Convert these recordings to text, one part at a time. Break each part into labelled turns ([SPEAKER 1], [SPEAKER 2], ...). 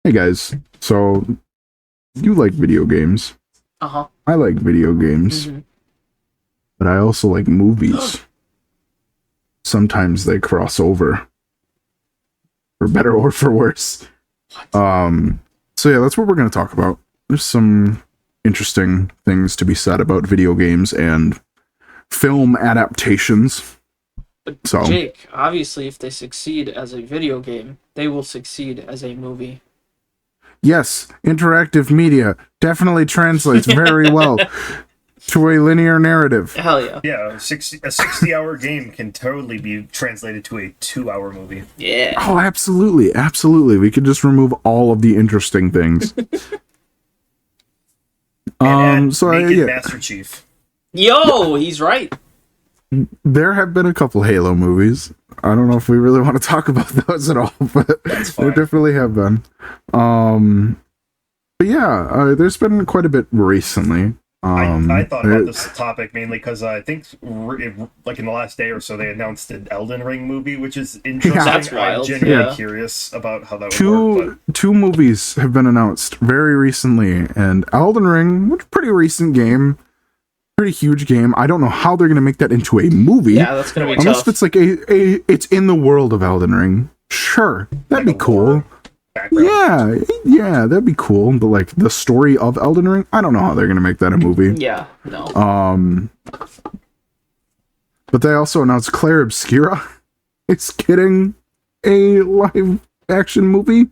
[SPEAKER 1] Hey guys, so you like video games.
[SPEAKER 2] Uh-huh.
[SPEAKER 1] I like video games,
[SPEAKER 2] hmm
[SPEAKER 1] but I also like movies. Sometimes they cross over, for better or for worse.
[SPEAKER 2] What?
[SPEAKER 1] So yeah, that's what we're going to talk about. There's some interesting things to be said about video games and film adaptations.
[SPEAKER 2] But
[SPEAKER 1] So,
[SPEAKER 2] Jake, obviously, if they succeed as a video game, they will succeed as a movie.
[SPEAKER 1] yes, interactive media definitely translates very well to a linear narrative.
[SPEAKER 2] Hell yeah.
[SPEAKER 3] Yeah, a 60-hour game can totally be translated to a 2-hour movie.
[SPEAKER 2] Yeah.
[SPEAKER 1] Oh, absolutely, absolutely. We could just remove all of the interesting things.
[SPEAKER 3] Make it
[SPEAKER 1] Yeah,
[SPEAKER 3] Master Chief.
[SPEAKER 2] Yo, he's right.
[SPEAKER 1] there have been a couple Halo movies. I don't know if we really want to talk about those at all, but
[SPEAKER 3] That's
[SPEAKER 1] there
[SPEAKER 3] fine.
[SPEAKER 1] definitely have been. But yeah, there's been quite a bit recently.
[SPEAKER 3] I thought about
[SPEAKER 1] it-
[SPEAKER 3] this topic mainly because I think, like in the last day or so, they announced an Elden Ring movie, which is interesting.
[SPEAKER 2] That's wild.
[SPEAKER 3] I'm genuinely
[SPEAKER 2] Yeah.
[SPEAKER 3] curious about how that would work.
[SPEAKER 1] two movies have been announced very recently, and Elden Ring, which is a pretty recent game, pretty huge game. I don't know how they're going to make that into a movie.
[SPEAKER 2] Yeah, that's gonna be
[SPEAKER 1] Unless
[SPEAKER 2] tough.
[SPEAKER 1] it's like it's in the world of Elden Ring. Sure, that'd
[SPEAKER 3] Like
[SPEAKER 1] be
[SPEAKER 3] a
[SPEAKER 1] cool.
[SPEAKER 3] lore background.
[SPEAKER 1] Yeah, that'd be cool. But like the story of Elden Ring, I don't know how they're gonna make that a movie.
[SPEAKER 2] Yeah, no.
[SPEAKER 1] But they also announced Claire Obscura is getting a live action movie.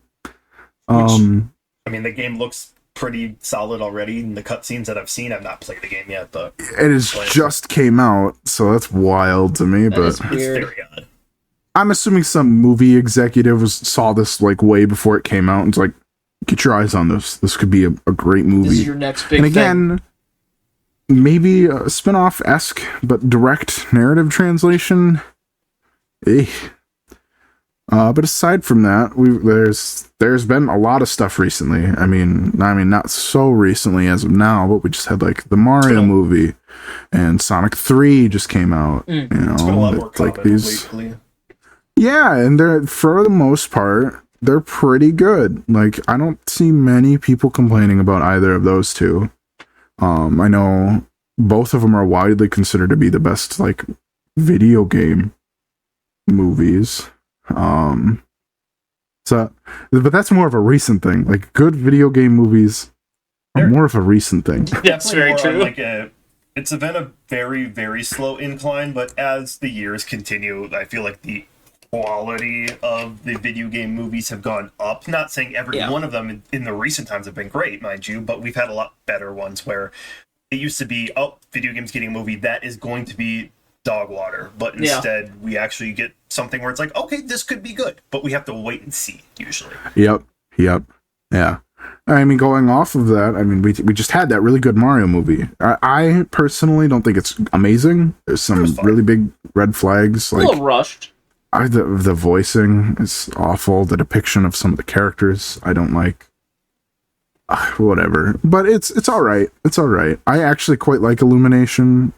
[SPEAKER 3] I mean, the game looks pretty solid already. In the cutscenes that I've seen, I've not played the game yet, but
[SPEAKER 1] It is just came out, so that's wild to me.
[SPEAKER 2] That
[SPEAKER 1] But
[SPEAKER 2] is
[SPEAKER 3] it's
[SPEAKER 2] weird.
[SPEAKER 3] very odd.
[SPEAKER 1] I'm assuming some movie executive saw this like way before it came out and was like, "Get your eyes on this. This could be a great movie."
[SPEAKER 2] This is your next big
[SPEAKER 1] And again, maybe a spin-off esque, but direct narrative translation. Eh. But aside from that, there's been a lot of stuff recently. I mean, not so recently as of now, but we just had like the Mario movie, and Sonic 3 just came out. You know,
[SPEAKER 3] It's been a lot more
[SPEAKER 1] it's like
[SPEAKER 3] common
[SPEAKER 1] these.
[SPEAKER 3] lately.
[SPEAKER 1] Yeah, and they're for the most part they're pretty good. Like I don't see many people complaining about either of those two. I know both of them are widely considered to be the best like video game movies. So but that's more of a recent thing. Like good video game movies are more of a recent thing.
[SPEAKER 2] That's very
[SPEAKER 3] Definitely more on,
[SPEAKER 2] true.
[SPEAKER 3] it's been a very, very slow incline, but as the years continue, I feel like the quality of the video game movies have gone up. Not saying every
[SPEAKER 2] Yeah.
[SPEAKER 3] one of them in the recent times have been great, mind you, but we've had a lot better ones where it used to be, oh, video games getting a movie, that is going to be dog water. But
[SPEAKER 2] Yeah.
[SPEAKER 3] instead, we actually get something where it's like, okay, this could be good, but we have to wait and see, usually.
[SPEAKER 1] Yep. Yeah. I mean, going off of that, I mean, we just had that really good Mario movie. I personally don't think it's amazing. There's
[SPEAKER 3] It
[SPEAKER 1] some
[SPEAKER 3] was fine.
[SPEAKER 1] really big red flags.
[SPEAKER 2] A
[SPEAKER 1] Like
[SPEAKER 2] little rushed.
[SPEAKER 1] the voicing is awful. The depiction of some of the characters I don't like. Whatever, but it's all right. It's all right. I actually quite like Illumination,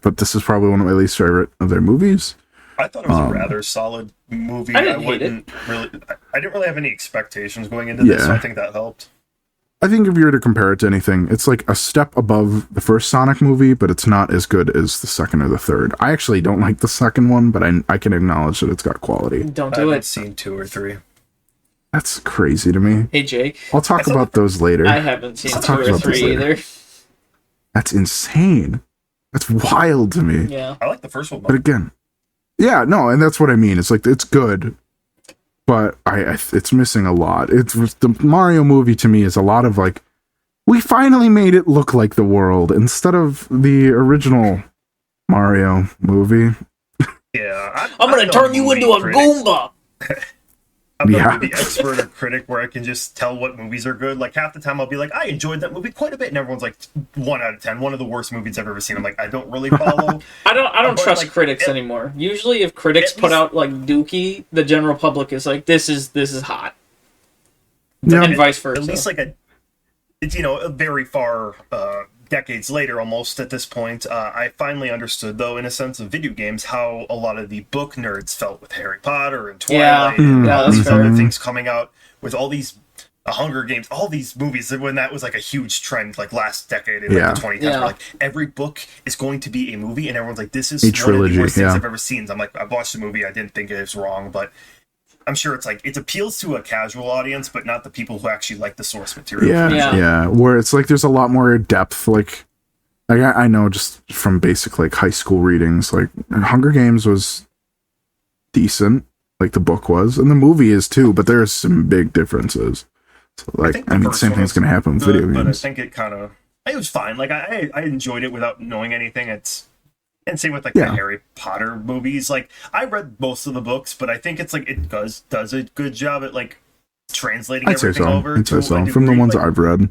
[SPEAKER 1] but this is probably one of my least favorite of their movies.
[SPEAKER 3] I thought it was a rather solid movie.
[SPEAKER 2] I didn't hate
[SPEAKER 3] I didn't really have any expectations going into this, so
[SPEAKER 1] Yeah.
[SPEAKER 3] I think that helped.
[SPEAKER 1] I think if you were to compare it to anything, it's like a step above the first Sonic movie, but it's not as good as the second or the third. I actually don't like the second one, but I can acknowledge that it's got quality.
[SPEAKER 2] Don't
[SPEAKER 3] I
[SPEAKER 2] do
[SPEAKER 3] haven't
[SPEAKER 2] it.
[SPEAKER 3] seen 2 or 3.
[SPEAKER 1] That's crazy to me.
[SPEAKER 2] Hey, Jake.
[SPEAKER 1] I'll talk about those later.
[SPEAKER 2] I haven't seen
[SPEAKER 1] I'll
[SPEAKER 2] 2
[SPEAKER 1] talk
[SPEAKER 2] or
[SPEAKER 1] about this
[SPEAKER 2] 3
[SPEAKER 1] later.
[SPEAKER 2] either.
[SPEAKER 1] That's insane. That's wild to me.
[SPEAKER 2] Yeah.
[SPEAKER 3] I like the first one.
[SPEAKER 1] But again, yeah, no, and that's what I mean. It's like it's good, but it's missing a lot. It's the Mario movie to me is a lot of like, we finally made it look like the world instead of the original Mario movie.
[SPEAKER 3] Yeah,
[SPEAKER 2] I'm gonna
[SPEAKER 3] no
[SPEAKER 2] turn you
[SPEAKER 3] movie
[SPEAKER 2] into a
[SPEAKER 3] critic.
[SPEAKER 2] Goomba!
[SPEAKER 3] I'm
[SPEAKER 1] Yeah.
[SPEAKER 3] not the expert or critic where I can just tell what movies are good. Like half the time I'll be like, I enjoyed that movie quite a bit, and everyone's like 1 out of 10, one of the worst movies I've ever seen. I'm like, I don't really follow.
[SPEAKER 2] I don't
[SPEAKER 3] But,
[SPEAKER 2] trust
[SPEAKER 3] like,
[SPEAKER 2] critics anymore. Usually, if critics
[SPEAKER 3] at
[SPEAKER 2] put
[SPEAKER 3] least-
[SPEAKER 2] out like Dookie, the general public is like, "This is hot,"
[SPEAKER 1] Yeah.
[SPEAKER 2] and vice versa.
[SPEAKER 3] At least like it's a very far decades later almost at this point. I finally understood though, in a sense of video games, how a lot of the book nerds felt with Harry Potter and
[SPEAKER 2] Yeah.
[SPEAKER 3] Twilight and
[SPEAKER 2] Yeah,
[SPEAKER 3] all
[SPEAKER 2] that's
[SPEAKER 3] these
[SPEAKER 2] fair.
[SPEAKER 3] other things coming out with all these Hunger Games, all these movies, when that was like a huge trend, like last decade in
[SPEAKER 1] Yeah.
[SPEAKER 3] like the 2010s,
[SPEAKER 2] Yeah.
[SPEAKER 3] where, like every book is going to be a movie, and everyone's like, "This is
[SPEAKER 1] A
[SPEAKER 3] one of
[SPEAKER 1] trilogy,
[SPEAKER 3] the worst things
[SPEAKER 1] yeah.
[SPEAKER 3] I've ever seen." So I'm like, I've watched the movie, I didn't think it was wrong, but I'm sure it's like it appeals to a casual audience, but not the people who actually like the source material.
[SPEAKER 1] Yeah,
[SPEAKER 2] Yeah.
[SPEAKER 1] yeah. Where it's like there's a lot more depth. Like I know just from basic like high school readings, like Hunger Games was decent, like the book was, and the movie is too. But there's some big differences. So like
[SPEAKER 3] think
[SPEAKER 1] I
[SPEAKER 3] the
[SPEAKER 1] mean,
[SPEAKER 3] first
[SPEAKER 1] same
[SPEAKER 3] one
[SPEAKER 1] thing's
[SPEAKER 3] was
[SPEAKER 1] gonna happen with
[SPEAKER 3] good,
[SPEAKER 1] video
[SPEAKER 3] but I
[SPEAKER 1] games.
[SPEAKER 3] think it was fine. Like I enjoyed it without knowing anything. And same with like
[SPEAKER 1] Yeah.
[SPEAKER 3] the Harry Potter movies. Like I read most of the books, but I think it's like it does a good job at like translating
[SPEAKER 1] I'd say
[SPEAKER 3] everything
[SPEAKER 1] so.
[SPEAKER 3] over.
[SPEAKER 1] I'd say
[SPEAKER 3] to
[SPEAKER 1] so.
[SPEAKER 3] a
[SPEAKER 1] From the
[SPEAKER 3] degree.
[SPEAKER 1] ones
[SPEAKER 3] Like,
[SPEAKER 1] I've read.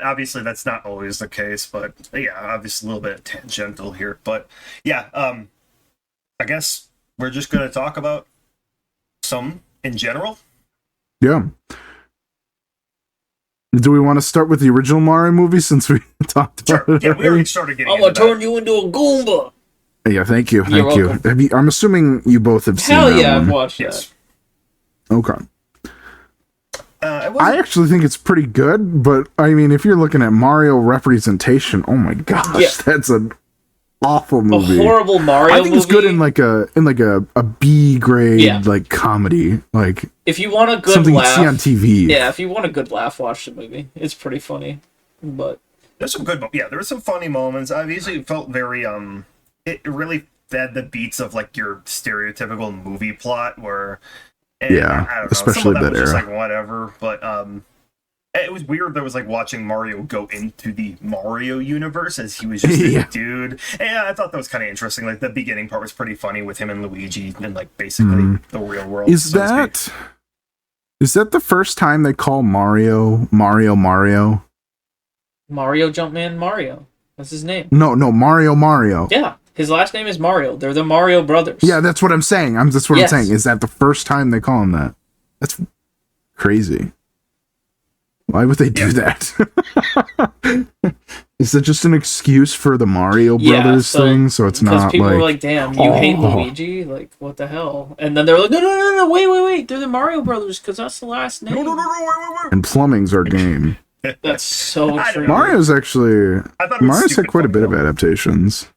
[SPEAKER 3] obviously that's not always the case, but yeah, obviously a little bit tangential here. But yeah, I guess we're just gonna talk about some in general.
[SPEAKER 1] Yeah. Do we want to start with the original Mario movie since we talked
[SPEAKER 3] Sure.
[SPEAKER 1] about it
[SPEAKER 3] Yeah, we already
[SPEAKER 1] already?
[SPEAKER 3] started getting
[SPEAKER 2] I'm gonna
[SPEAKER 3] into that.
[SPEAKER 2] turn you into a Goomba.
[SPEAKER 1] Yeah, thank you.
[SPEAKER 2] You're
[SPEAKER 1] Thank you.
[SPEAKER 2] welcome.
[SPEAKER 1] I'm assuming you both have seen
[SPEAKER 2] Hell
[SPEAKER 1] that
[SPEAKER 2] yeah, I've
[SPEAKER 1] one.
[SPEAKER 2] watched
[SPEAKER 3] Yes.
[SPEAKER 1] Okay.
[SPEAKER 3] It
[SPEAKER 1] I
[SPEAKER 3] wasn't
[SPEAKER 1] actually think it's pretty good, but I mean, if you're looking at Mario representation, oh my gosh,
[SPEAKER 2] Yeah.
[SPEAKER 1] that's an awful
[SPEAKER 2] that.
[SPEAKER 1] movie.
[SPEAKER 2] A horrible Mario
[SPEAKER 1] I think it's good in like a B grade
[SPEAKER 2] Yeah.
[SPEAKER 1] like comedy, like
[SPEAKER 2] If you want a good
[SPEAKER 1] something
[SPEAKER 2] laugh,
[SPEAKER 1] you see on TV.
[SPEAKER 2] yeah, if you want a good laugh, watch the movie. It's pretty funny, but
[SPEAKER 3] There's some good, yeah. There were some funny moments. Obviously, it felt very It really fed the beats of like your stereotypical movie plot, where
[SPEAKER 1] Yeah,
[SPEAKER 3] I don't know,
[SPEAKER 1] especially
[SPEAKER 3] some of
[SPEAKER 1] that
[SPEAKER 3] was just
[SPEAKER 1] era.
[SPEAKER 3] like whatever. But it was weird. That was like watching Mario go into the Mario universe as he was just
[SPEAKER 1] Yeah.
[SPEAKER 3] a dude. And I thought that was kind of interesting. Like the beginning part was pretty funny with him and Luigi and like basically the real world.
[SPEAKER 1] Is
[SPEAKER 3] so to speak.
[SPEAKER 1] that the first time they call Mario?
[SPEAKER 2] Mario Jumpman Mario. That's his name.
[SPEAKER 1] No, Mario.
[SPEAKER 2] Yeah, his last name is Mario. They're the Mario brothers.
[SPEAKER 1] Yeah, that's what I'm saying. That's what
[SPEAKER 2] Yes.
[SPEAKER 1] I'm saying. Is that the first time they call him that? That's crazy. Why would they do that? Is it just an excuse for the Mario Brothers thing? So it's
[SPEAKER 2] because
[SPEAKER 1] not
[SPEAKER 2] people
[SPEAKER 1] like,
[SPEAKER 2] were like, "Damn, you hate
[SPEAKER 1] Oh.
[SPEAKER 2] Luigi? Like, what the hell?" And then they're like, "No, wait, they're the Mario brothers because that's the last name."
[SPEAKER 3] No.
[SPEAKER 1] and plumbing's our game.
[SPEAKER 2] That's so
[SPEAKER 3] I don't
[SPEAKER 2] true.
[SPEAKER 3] know.
[SPEAKER 1] Mario's actually
[SPEAKER 3] I thought it was
[SPEAKER 1] Mario's had
[SPEAKER 3] stupid
[SPEAKER 1] quite a
[SPEAKER 3] funny,
[SPEAKER 1] bit of
[SPEAKER 3] though.
[SPEAKER 1] adaptations.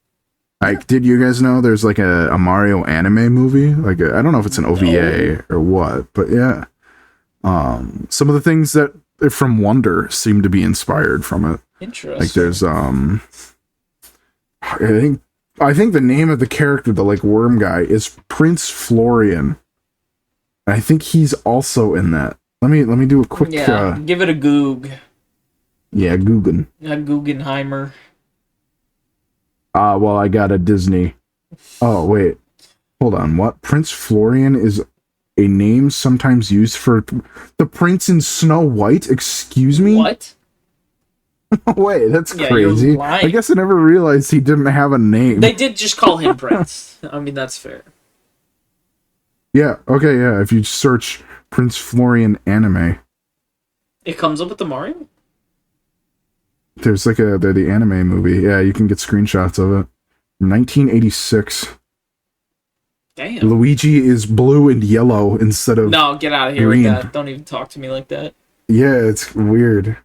[SPEAKER 1] Like, did you guys know there's like a Mario anime movie? Like, I don't know if it's an OVA or what, but yeah. Some of the things that from Wonder seem to be inspired from it.
[SPEAKER 2] Interesting.
[SPEAKER 1] Like, there's I think the name of the character, the like worm guy, is Prince Florian. I think he's also in that. Let me do a quick
[SPEAKER 2] yeah, give it a goog.
[SPEAKER 1] Guggen.
[SPEAKER 2] A Guggenheimer.
[SPEAKER 1] Well, I got a Disney. Oh, wait. Hold on. What? Prince Florian is a name sometimes used for the prince in Snow White? Excuse me?
[SPEAKER 2] What?
[SPEAKER 1] Wait, that's
[SPEAKER 2] Yeah, you're
[SPEAKER 1] crazy.
[SPEAKER 2] lying.
[SPEAKER 1] I guess I never realized he didn't have a name.
[SPEAKER 2] They did just call him Prince. I mean, that's fair.
[SPEAKER 1] Yeah, okay, yeah. If you search Prince Florian anime,
[SPEAKER 2] It comes up with the Mario?
[SPEAKER 1] there's like they're the anime movie. Yeah, you can get screenshots of it. 1986.
[SPEAKER 2] Damn.
[SPEAKER 1] Luigi is blue and yellow instead of
[SPEAKER 2] No, get out of here
[SPEAKER 1] Green.
[SPEAKER 2] with that. Don't even talk to me like that.
[SPEAKER 1] Yeah, it's weird.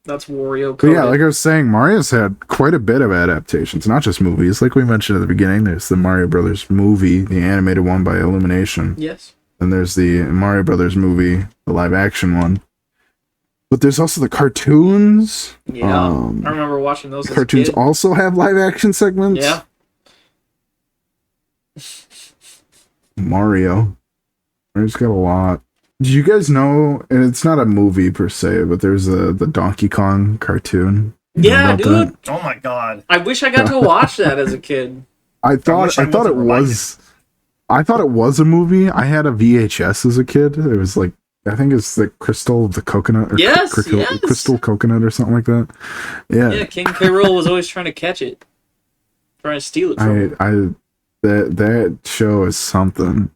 [SPEAKER 2] That's Wario
[SPEAKER 1] But
[SPEAKER 2] coded.
[SPEAKER 1] yeah, like I was saying, Mario's had quite a bit of adaptations, not just movies. Like we mentioned at the beginning, there's the Mario Brothers movie, the animated one by Illumination.
[SPEAKER 2] Yes.
[SPEAKER 1] Then there's the Mario Brothers movie, the live action one. But there's also the cartoons.
[SPEAKER 2] Yeah. I remember watching those as a
[SPEAKER 1] Cartoons
[SPEAKER 2] kid.
[SPEAKER 1] also have live action segments.
[SPEAKER 2] Yeah.
[SPEAKER 1] Mario's got a lot. Did you guys know, and it's not a movie per se, but there's the Donkey Kong cartoon? You know
[SPEAKER 2] Yeah,
[SPEAKER 1] about
[SPEAKER 2] dude.
[SPEAKER 1] that?
[SPEAKER 3] Oh my god.
[SPEAKER 2] I wish I got to watch that as a kid.
[SPEAKER 1] I thought
[SPEAKER 3] wish I
[SPEAKER 1] it
[SPEAKER 3] wasn't
[SPEAKER 1] was. I thought it was a movie. I had a VHS as a kid. It was like, I think it's the Crystal of the Coconut, or
[SPEAKER 2] Yes,
[SPEAKER 1] Crystal,
[SPEAKER 2] yes.
[SPEAKER 1] Crystal Coconut or something like that. Yeah,
[SPEAKER 2] Yeah, King K. Rool was always trying to catch it. Trying to steal it from him.
[SPEAKER 1] that show is something.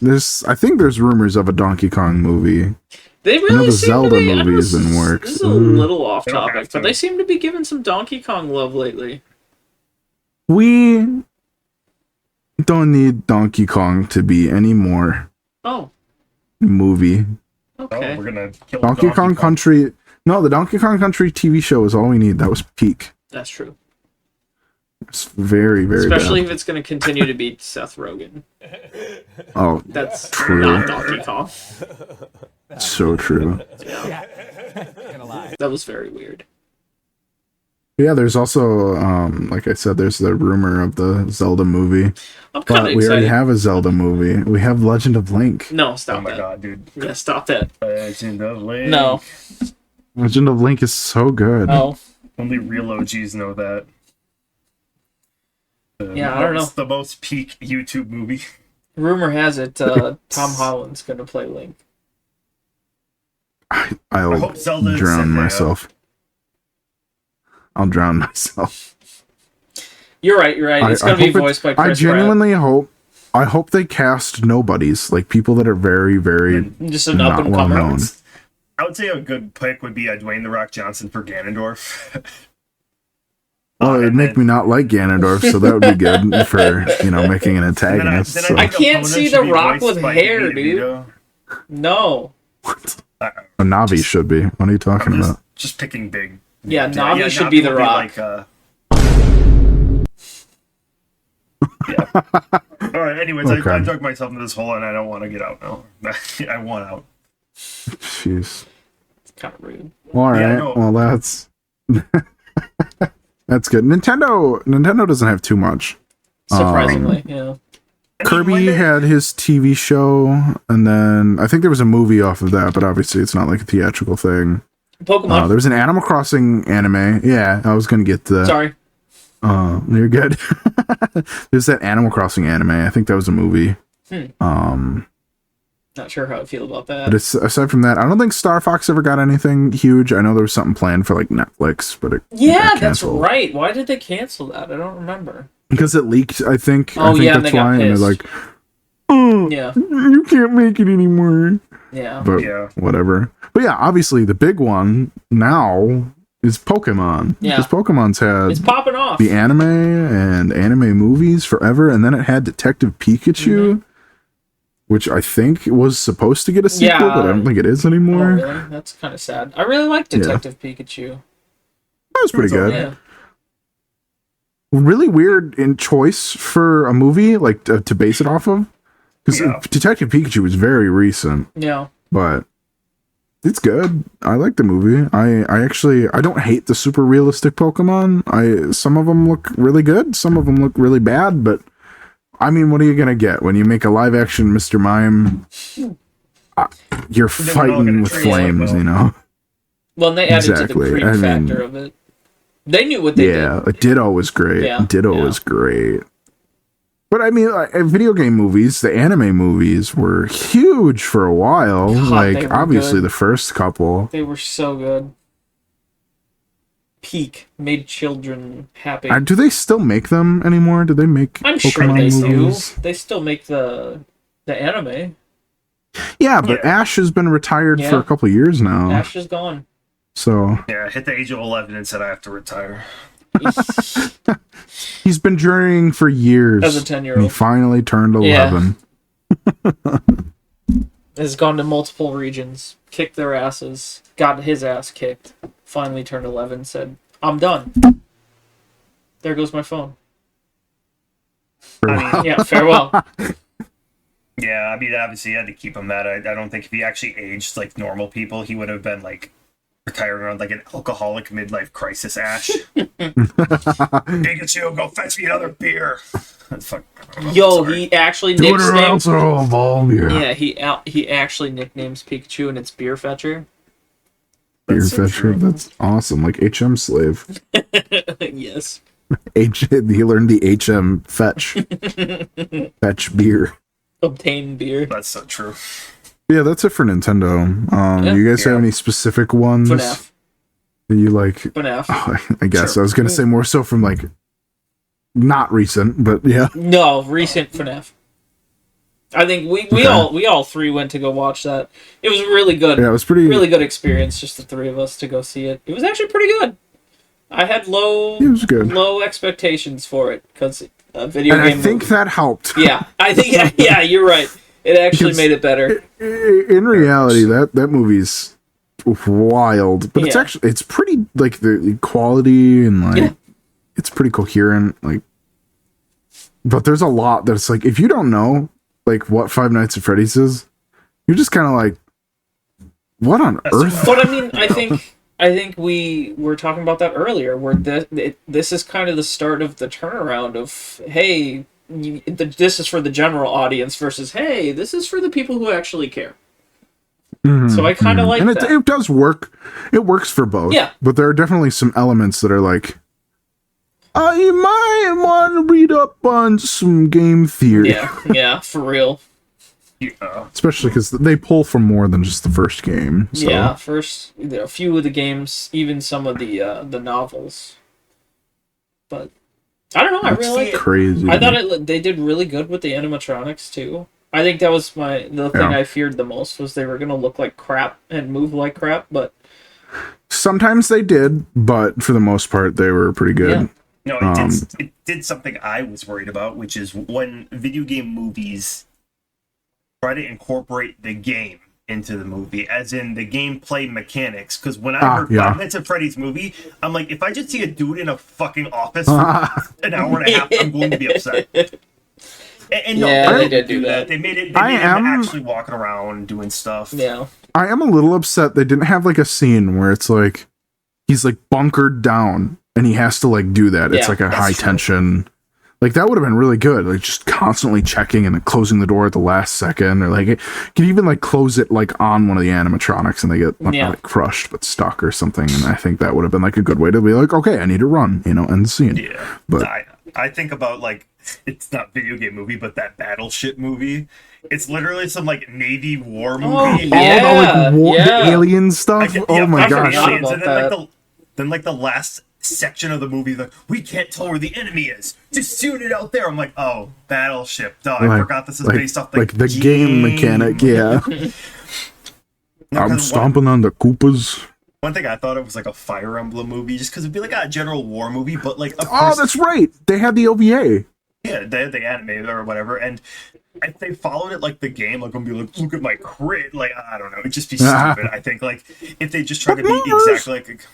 [SPEAKER 1] I think there's rumors of a Donkey Kong movie.
[SPEAKER 2] They
[SPEAKER 1] I know
[SPEAKER 2] really
[SPEAKER 1] the
[SPEAKER 2] seem
[SPEAKER 1] Zelda
[SPEAKER 2] to be, I
[SPEAKER 1] movie
[SPEAKER 2] know
[SPEAKER 1] is in
[SPEAKER 2] this
[SPEAKER 1] works.
[SPEAKER 2] This is a little off
[SPEAKER 3] They don't
[SPEAKER 2] topic,
[SPEAKER 3] have
[SPEAKER 2] but
[SPEAKER 3] to.
[SPEAKER 2] they seem to be giving some Donkey Kong love lately.
[SPEAKER 1] We don't need Donkey Kong to be any more
[SPEAKER 2] Oh,
[SPEAKER 1] movie.
[SPEAKER 2] Okay.
[SPEAKER 3] Oh, we're gonna kill
[SPEAKER 1] Donkey Kong Country. No, the Donkey Kong Country TV show is all we need. That was peak.
[SPEAKER 2] That's true.
[SPEAKER 1] It's very, very
[SPEAKER 2] Especially
[SPEAKER 1] bad.
[SPEAKER 2] if it's going to continue to be Seth Rogen.
[SPEAKER 1] Oh,
[SPEAKER 2] That's
[SPEAKER 1] True.
[SPEAKER 2] not Donkey Kong.
[SPEAKER 1] so true.
[SPEAKER 2] That was very weird.
[SPEAKER 1] Yeah, there's also, like I said, there's the rumor of the Zelda movie.
[SPEAKER 2] I'm kind
[SPEAKER 1] But
[SPEAKER 2] of
[SPEAKER 1] we
[SPEAKER 2] excited.
[SPEAKER 1] already have a Zelda movie. We have Legend of Link.
[SPEAKER 2] No,
[SPEAKER 3] Oh
[SPEAKER 2] stop
[SPEAKER 3] my
[SPEAKER 2] that.
[SPEAKER 3] god, dude.
[SPEAKER 2] Yeah, stop that.
[SPEAKER 3] Legend of Link.
[SPEAKER 2] No.
[SPEAKER 1] Legend of Link is so good.
[SPEAKER 2] Oh.
[SPEAKER 3] Only real OGs know that.
[SPEAKER 2] Yeah, I don't know.
[SPEAKER 3] The most peak YouTube movie.
[SPEAKER 2] Rumor has it Tom Holland's going to play Link.
[SPEAKER 3] I
[SPEAKER 1] I'll
[SPEAKER 3] hope Zelda and
[SPEAKER 1] drown
[SPEAKER 3] Senbei
[SPEAKER 1] myself. I'll drown myself.
[SPEAKER 2] You're right. It's going to be
[SPEAKER 1] hope
[SPEAKER 2] voiced by
[SPEAKER 1] I
[SPEAKER 2] Chris
[SPEAKER 1] genuinely hope. I hope they cast nobodies, like people that are very, very
[SPEAKER 2] Pratt. Just an
[SPEAKER 1] not
[SPEAKER 2] up and
[SPEAKER 1] well
[SPEAKER 2] comer.
[SPEAKER 1] known.
[SPEAKER 3] I would say a good pick would be Dwayne The Rock Johnson for Ganondorf.
[SPEAKER 1] Well, it'd
[SPEAKER 3] and
[SPEAKER 1] make
[SPEAKER 3] then-
[SPEAKER 1] me not like Ganondorf, so that would be good for making an antagonist.
[SPEAKER 3] then
[SPEAKER 1] so.
[SPEAKER 2] I
[SPEAKER 3] think the
[SPEAKER 2] can't
[SPEAKER 3] opponent
[SPEAKER 2] see
[SPEAKER 3] should
[SPEAKER 2] The
[SPEAKER 3] be
[SPEAKER 2] Rock
[SPEAKER 3] voiced
[SPEAKER 2] with
[SPEAKER 3] by
[SPEAKER 2] hair,
[SPEAKER 3] Danny
[SPEAKER 2] dude.
[SPEAKER 3] DeVito.
[SPEAKER 2] No.
[SPEAKER 1] A Navi should be. What are you talking
[SPEAKER 3] I'm
[SPEAKER 1] about?
[SPEAKER 3] just picking big.
[SPEAKER 2] Yeah, Navi should be The
[SPEAKER 3] would
[SPEAKER 2] Rock.
[SPEAKER 3] Yeah. All right. Anyways,
[SPEAKER 1] Okay.
[SPEAKER 3] I dug myself into this hole, and I don't want to get out now. I want out.
[SPEAKER 1] Jeez.
[SPEAKER 2] It's kind of rude.
[SPEAKER 1] All right.
[SPEAKER 3] Yeah, no.
[SPEAKER 1] Well, that's that's good. Nintendo doesn't have too much.
[SPEAKER 2] Surprisingly, yeah.
[SPEAKER 3] I mean,
[SPEAKER 1] Kirby
[SPEAKER 3] when they-
[SPEAKER 1] had his TV show, and then I think there was a movie off of that, but obviously it's not like a theatrical thing.
[SPEAKER 2] Pokemon.
[SPEAKER 1] There was an Animal Crossing anime. Yeah, I was gonna get to that.
[SPEAKER 2] Sorry.
[SPEAKER 1] You're good. There's that Animal Crossing anime. I think that was a movie.
[SPEAKER 2] Not sure how I feel about that.
[SPEAKER 1] But it's, aside from that, I don't think Star Fox ever got anything huge. I know there was something planned for like Netflix, but it
[SPEAKER 2] Yeah,
[SPEAKER 1] got
[SPEAKER 2] that's
[SPEAKER 1] canceled.
[SPEAKER 2] right. Why did they cancel that? I don't remember.
[SPEAKER 1] Because it leaked. I think.
[SPEAKER 2] Oh,
[SPEAKER 1] I think
[SPEAKER 2] yeah, and
[SPEAKER 1] that's
[SPEAKER 2] they got
[SPEAKER 1] why. And they're
[SPEAKER 2] pissed.
[SPEAKER 1] like, oh,
[SPEAKER 2] Yeah.
[SPEAKER 1] you can't make it anymore.
[SPEAKER 2] Yeah.
[SPEAKER 1] But
[SPEAKER 3] Yeah.
[SPEAKER 1] whatever. But yeah, obviously the big one now is Pokemon.
[SPEAKER 2] Yeah.
[SPEAKER 1] Because Pokemon's
[SPEAKER 2] It's
[SPEAKER 1] had
[SPEAKER 2] popping off.
[SPEAKER 1] the anime and anime movies forever, and then it had Detective Pikachu, which I think was supposed to get a sequel,
[SPEAKER 2] Yeah.
[SPEAKER 1] but I don't think it is
[SPEAKER 2] Oh,
[SPEAKER 1] anymore.
[SPEAKER 2] really? That's kind of sad. I really like Detective Pikachu.
[SPEAKER 1] That was pretty good.
[SPEAKER 2] Yeah.
[SPEAKER 1] Really weird in choice for a movie, like to base it off of. Because
[SPEAKER 3] Yeah.
[SPEAKER 1] Detective Pikachu was very recent,
[SPEAKER 2] Yeah.
[SPEAKER 1] but it's good. I like the movie. I don't hate the super realistic Pokemon. Some of them look really good, some of them look really bad, but I mean, what are you gonna get when you make a live action Mr. Mime? You're
[SPEAKER 3] They're all
[SPEAKER 1] fighting
[SPEAKER 3] gonna
[SPEAKER 1] with
[SPEAKER 3] treat it
[SPEAKER 1] flames,
[SPEAKER 3] well.
[SPEAKER 1] you know.
[SPEAKER 2] Well, and they added
[SPEAKER 1] Exactly.
[SPEAKER 2] to the creep
[SPEAKER 1] I mean-
[SPEAKER 2] factor of it. They knew what they
[SPEAKER 1] Yeah, like Ditto was great.
[SPEAKER 2] Yeah,
[SPEAKER 1] Ditto
[SPEAKER 2] yeah.
[SPEAKER 1] was great. But I mean, like, video game movies, the anime movies were huge for a while.
[SPEAKER 2] God, they
[SPEAKER 1] like,
[SPEAKER 2] were
[SPEAKER 1] obviously,
[SPEAKER 2] good.
[SPEAKER 1] the first couple.
[SPEAKER 2] did. They were so good. Peak made children happy.
[SPEAKER 1] Do they still make them anymore? Do they make
[SPEAKER 2] I'm
[SPEAKER 1] Pokemon
[SPEAKER 2] sure they
[SPEAKER 1] movies?
[SPEAKER 2] do. They still make the anime.
[SPEAKER 1] Yeah, but
[SPEAKER 3] Yeah.
[SPEAKER 1] Ash has been retired for
[SPEAKER 2] Yeah.
[SPEAKER 1] a couple of years now.
[SPEAKER 2] Ash is gone.
[SPEAKER 1] So
[SPEAKER 3] Yeah, I hit the age of 11 and said I have to retire.
[SPEAKER 1] he's been journeying for years.
[SPEAKER 2] As a
[SPEAKER 1] and
[SPEAKER 2] 10-year-old.
[SPEAKER 1] he finally turned
[SPEAKER 2] Yeah.
[SPEAKER 1] 11.
[SPEAKER 2] Has gone to multiple regions, kicked their asses, got his ass kicked, finally turned 11, said, I'm done. There goes my phone. Yeah, farewell.
[SPEAKER 3] Yeah, I mean, obviously, you had to keep him that. I don't think if he actually aged like normal people, he would have been like retiring around like an alcoholic midlife crisis. Ash, Pikachu, go fetch me another beer. Fuck.
[SPEAKER 2] Yo,
[SPEAKER 3] Sorry.
[SPEAKER 2] he actually
[SPEAKER 1] Do it or
[SPEAKER 2] nicknames.
[SPEAKER 1] else I'll evolve you.
[SPEAKER 2] Yeah, he actually nicknames Pikachu, and it's Beer Fetcher.
[SPEAKER 1] Beer
[SPEAKER 3] That's so
[SPEAKER 1] Fetcher.
[SPEAKER 3] true.
[SPEAKER 1] That's awesome. Like HM Slave.
[SPEAKER 2] Yes.
[SPEAKER 1] He learned the HM Fetch. Fetch beer.
[SPEAKER 2] Obtain beer.
[SPEAKER 3] That's so true.
[SPEAKER 1] Yeah, that's it for Nintendo.
[SPEAKER 2] Yeah.
[SPEAKER 1] Do you guys have
[SPEAKER 3] Yeah.
[SPEAKER 1] any specific ones
[SPEAKER 2] FNAF.
[SPEAKER 1] that you like?
[SPEAKER 2] FNAF.
[SPEAKER 1] I guess
[SPEAKER 3] Sure.
[SPEAKER 1] I was gonna say more so from like not recent, but yeah.
[SPEAKER 2] No, recent FNAF. I think we
[SPEAKER 1] Okay.
[SPEAKER 2] all three went to go watch that. It was really good.
[SPEAKER 1] Yeah, it was pretty
[SPEAKER 2] Really good experience, just the three of us to go see it. It was actually pretty good. I had
[SPEAKER 1] It was good.
[SPEAKER 2] low expectations for it because a video
[SPEAKER 1] And
[SPEAKER 2] game.
[SPEAKER 1] I think
[SPEAKER 2] movie.
[SPEAKER 1] that helped.
[SPEAKER 2] Yeah, I think yeah, you're right. It actually
[SPEAKER 1] Because
[SPEAKER 2] made it better.
[SPEAKER 1] in reality, that movie's wild, but
[SPEAKER 2] Yeah.
[SPEAKER 1] it's pretty, like, the quality and, like,
[SPEAKER 2] Yeah.
[SPEAKER 1] it's pretty coherent, like, but there's a lot that's like, if you don't know, like, what Five Nights at Freddy's is, you're just kind of like, what on earth?
[SPEAKER 2] But I mean, I think we were talking about that earlier, where this is kind of the start of the turnaround of, hey, this is for the general audience versus, hey, this is for the people who actually care. So I kind of like
[SPEAKER 1] And
[SPEAKER 2] that.
[SPEAKER 1] it does work. It works for both.
[SPEAKER 2] Yeah.
[SPEAKER 1] But there are definitely some elements that are like, you might want to read up on some game theory.
[SPEAKER 2] Yeah, for real.
[SPEAKER 3] Yeah.
[SPEAKER 1] Especially because they pull from more than just the first game. So.
[SPEAKER 2] Yeah, first a few of the games, even some of the novels. But I don't know. I really like it.
[SPEAKER 1] Crazy.
[SPEAKER 2] I thought they did really good with the animatronics too. I think that was the thing I feared the most was they were gonna look like crap and move like crap. But
[SPEAKER 1] sometimes they did, but for the most part, they were pretty good.
[SPEAKER 3] Yeah. No, it did something I was worried about, which is when video game movies try to incorporate the game into the movie, as in the gameplay mechanics. Because when I heard Five Nights at Freddy's movie, I'm like, if I just see a dude in a fucking office for an hour and a half, I'm going to be upset. And no,
[SPEAKER 2] they did do that.
[SPEAKER 3] They made him actually walking around doing stuff.
[SPEAKER 2] Yeah.
[SPEAKER 1] I am a little upset they didn't have like a scene where it's like he's like bunkered down and he has to like do that. It's like a high tension. Like that would have been really good. Like just constantly checking and then closing the door at the last second, or like it can even like close it like on one of the animatronics and they get like crushed but stuck or something. And I think that would have been like a good way to be like, okay, I need to run, end the scene.
[SPEAKER 3] Yeah,
[SPEAKER 1] but
[SPEAKER 3] I think about like, it's not video game movie, but that Battleship movie. It's literally some like Navy war movie.
[SPEAKER 2] Oh,
[SPEAKER 1] yeah. The alien stuff. My gosh.
[SPEAKER 3] Aliens, and then the last section of the movie, like, we can't tell where the enemy is. Just shoot it out there. I'm like, oh, Battleship. Duh, I forgot this is based off
[SPEAKER 1] the game mechanic. Yeah. I'm stomping on the Koopas.
[SPEAKER 3] One thing I thought it was like a Fire Emblem movie, just because it'd be like a general war movie, but like
[SPEAKER 1] that's right. They had the OVA.
[SPEAKER 3] Yeah, they had the anime or whatever, and if they followed it like the game, like, I'm gonna be like, look at my crit, like, I don't know, it'd just be stupid. I think like if they just try to be exactly like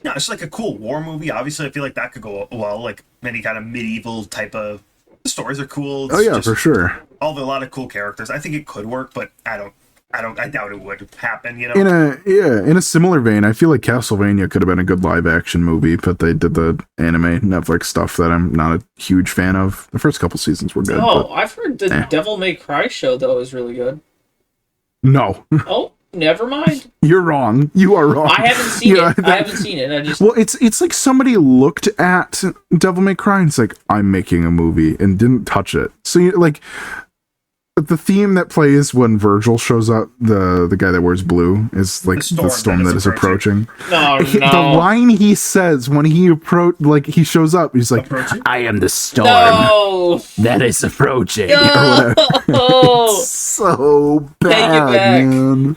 [SPEAKER 3] no, it's like a cool war movie. Obviously, I feel like that could go well. Like many kind of medieval type of stories are cool. It's
[SPEAKER 1] for sure.
[SPEAKER 3] A lot of cool characters. I think it could work, but I doubt it would happen.
[SPEAKER 1] In a similar vein, I feel like Castlevania could have been a good live action movie, but they did the anime Netflix stuff that I'm not a huge fan of. The first couple seasons were good.
[SPEAKER 2] Oh, I've heard the Devil May Cry show though is really good.
[SPEAKER 1] No.
[SPEAKER 2] Oh, never mind.
[SPEAKER 1] You're wrong. You are wrong.
[SPEAKER 2] I haven't seen it. I haven't seen it.
[SPEAKER 1] It's like somebody looked at Devil May Cry and it's like, I'm making a movie, and didn't touch it. So like the theme that plays when Virgil shows up, the guy that wears blue, is like the storm that is approaching.
[SPEAKER 2] No.
[SPEAKER 1] The line he says when he he shows up, he's like, I am the storm that is approaching.
[SPEAKER 2] No.
[SPEAKER 1] It's so bad, man.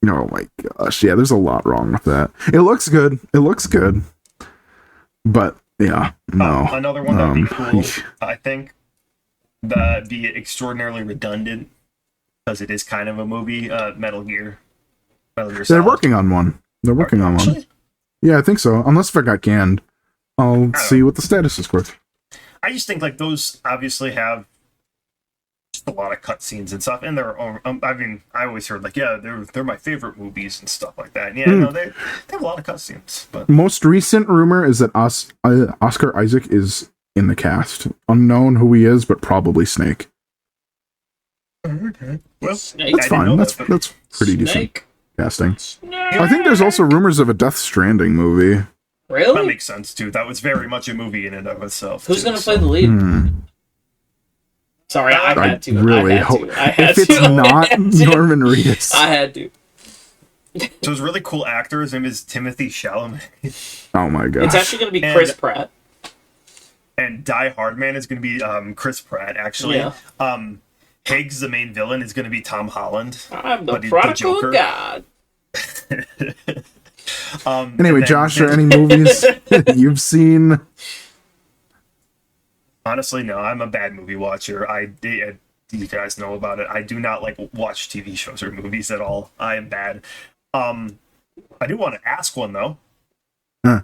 [SPEAKER 1] Oh my gosh. Yeah, there's a lot wrong with that. It looks good. But yeah, no.
[SPEAKER 3] Another one that'd be cool, I think. That'd be extraordinarily redundant because it is kind of a movie. Metal Gear
[SPEAKER 1] They're
[SPEAKER 3] Solid.
[SPEAKER 1] working on one. Yeah, I think so. Unless if I got canned, I'll see what the status is quick.
[SPEAKER 3] I just think like those obviously have just a lot of cutscenes and stuff, and they're. I mean, I always heard like, they're my favorite movies and stuff like that. And no, they have a lot of cutscenes. But
[SPEAKER 1] most recent rumor is that Oscar Isaac is in the cast. Unknown who he is, but probably Snake.
[SPEAKER 3] Okay. Well,
[SPEAKER 2] Snake.
[SPEAKER 1] That's fine. That's pretty decent casting. I think there's also rumors of a Death Stranding movie.
[SPEAKER 2] Really?
[SPEAKER 3] That makes sense too. That was very much a movie in and of itself.
[SPEAKER 2] Who's going to play the lead? Sorry, I had to.
[SPEAKER 1] Really hope if it's not Norman Reedus.
[SPEAKER 2] I had to.
[SPEAKER 3] So his really cool actor, his name is Timothy Chalamet.
[SPEAKER 1] Oh my god!
[SPEAKER 2] It's actually going to be Chris Pratt.
[SPEAKER 3] And Die Hard Man is going to be Chris Pratt, actually.
[SPEAKER 2] Yeah.
[SPEAKER 3] Higgs, the main villain, is going to be Tom Holland.
[SPEAKER 2] I'm the prodigal god.
[SPEAKER 1] Anyway, Josh, are any movies you've seen?
[SPEAKER 3] Honestly, no. I'm a bad movie watcher. you guys know about it. I do not like watch TV shows or movies at all. I am bad. I do want to ask one though.
[SPEAKER 1] Huh.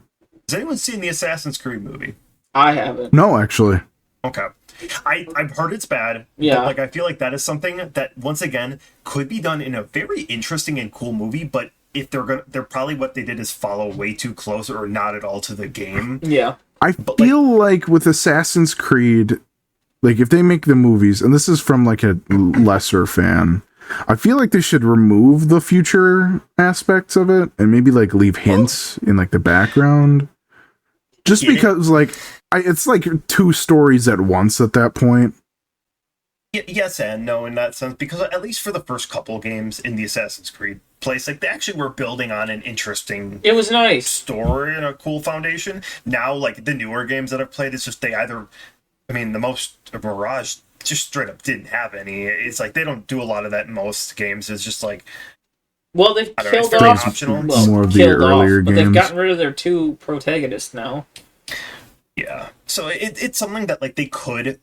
[SPEAKER 3] Has anyone seen the Assassin's Creed movie?
[SPEAKER 2] I haven't.
[SPEAKER 1] No, actually.
[SPEAKER 3] Okay. I've heard it's bad.
[SPEAKER 2] Yeah.
[SPEAKER 3] But, like, I feel like that is something that, once again, could be done in a very interesting and cool movie, but if they're probably what they did is follow way too close or not at all to the game.
[SPEAKER 2] Yeah.
[SPEAKER 1] I feel like with Assassin's Creed, like if they make the movies, and this is from like a lesser fan, I feel like they should remove the future aspects of it and maybe like leave hints in like the background. Just because like it's like two stories at once at that point.
[SPEAKER 3] Yes and no in that sense, because at least for the first couple games in the Assassin's Creed place, like they actually were building on an interesting
[SPEAKER 2] It was nice.
[SPEAKER 3] story and a cool foundation. Now, like the newer games that I've played, it's just the most Mirage just straight up didn't have any. It's like they don't do a lot of that in most games. It's just like,
[SPEAKER 2] Well, they've
[SPEAKER 3] I don't know,
[SPEAKER 2] killed
[SPEAKER 3] it's very
[SPEAKER 2] off
[SPEAKER 3] optional.
[SPEAKER 1] More of the
[SPEAKER 2] killed
[SPEAKER 1] earlier
[SPEAKER 2] off, but
[SPEAKER 1] games.
[SPEAKER 2] they've gotten rid of their two protagonists now.
[SPEAKER 3] Yeah. So it's something that like they could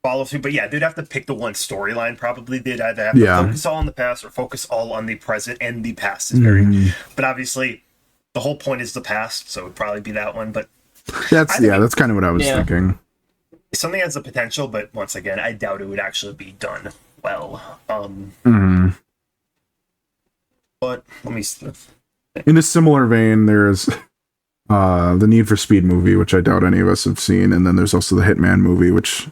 [SPEAKER 3] follow through, but yeah, they'd have to pick the one storyline. Probably they'd either have to focus all on the past or focus all on the present, and the past is very. But obviously, the whole point is the past, so it'd probably be that one. But
[SPEAKER 1] that's kind of what I was thinking.
[SPEAKER 3] Something has the potential, but once again, I doubt it would actually be done well. But let me.
[SPEAKER 1] In a similar vein, there's the Need for Speed movie, which I doubt any of us have seen, and then there's also the Hitman movie, which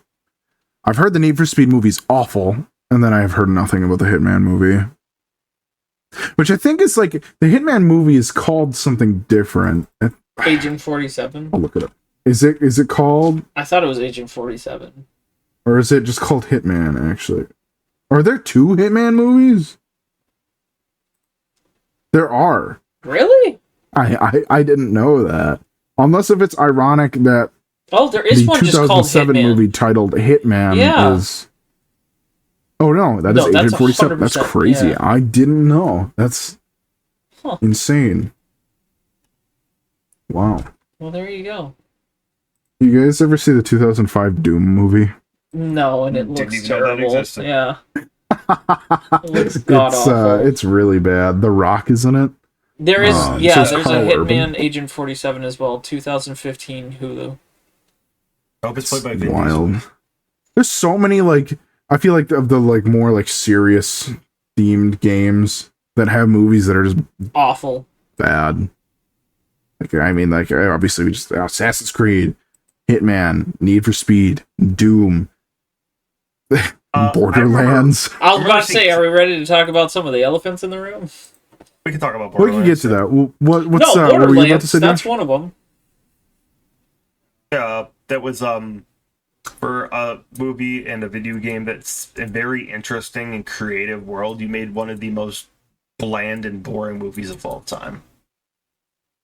[SPEAKER 1] I've heard the Need for Speed movie's awful, and then I have heard nothing about the Hitman movie. Which I think is like, the Hitman movie is called something different.
[SPEAKER 2] Agent 47.
[SPEAKER 1] I'll look it up. Is it called?
[SPEAKER 2] I thought it was Agent 47.
[SPEAKER 1] Or is it just called Hitman, actually? Are there two Hitman movies? There are.
[SPEAKER 2] Really?
[SPEAKER 1] I didn't know that. Unless if it's ironic that
[SPEAKER 2] Oh, there is
[SPEAKER 1] the
[SPEAKER 2] one just called
[SPEAKER 1] 2007
[SPEAKER 2] Hitman.
[SPEAKER 1] movie titled Hitman is... Oh no, that is
[SPEAKER 2] No, that's
[SPEAKER 1] Agent 47. That's
[SPEAKER 2] 100%,
[SPEAKER 1] crazy.
[SPEAKER 2] yeah.
[SPEAKER 1] I didn't know. That's insane. Wow.
[SPEAKER 2] Well, there you go.
[SPEAKER 1] You guys ever see the 2005 Doom movie?
[SPEAKER 2] No, and it
[SPEAKER 3] Didn't
[SPEAKER 2] looks
[SPEAKER 3] even know that
[SPEAKER 2] terrible.
[SPEAKER 3] existed.
[SPEAKER 2] Yeah. It looks god-awful.
[SPEAKER 1] It's really bad. The Rock is in it.
[SPEAKER 2] There is,
[SPEAKER 1] so
[SPEAKER 2] there's
[SPEAKER 1] is
[SPEAKER 2] a
[SPEAKER 1] Carl
[SPEAKER 2] Hitman
[SPEAKER 1] Urban.
[SPEAKER 2] Agent 47 as well, 2015 Hulu.
[SPEAKER 3] I hope it's played by Vin
[SPEAKER 1] Wild.
[SPEAKER 3] Diesel.
[SPEAKER 1] There's so many, like, I feel like of the like more like serious themed games that have movies that are just
[SPEAKER 2] Awful.
[SPEAKER 1] bad. Like, I mean, like, obviously we just Assassin's Creed, Hitman, Need for Speed, Doom, Borderlands.
[SPEAKER 2] I was about to say, are we ready to talk about some of the elephants in the room?
[SPEAKER 3] We can talk about
[SPEAKER 1] We can get
[SPEAKER 3] Borderlands.
[SPEAKER 1] to that. What's
[SPEAKER 2] No,
[SPEAKER 1] what were you about to
[SPEAKER 2] Borderlands,
[SPEAKER 1] say,
[SPEAKER 2] that's
[SPEAKER 1] Josh?
[SPEAKER 2] one of them.
[SPEAKER 3] Yeah, that was for a movie and a video game that's a very interesting and creative world. You made one of the most bland and boring movies of all time.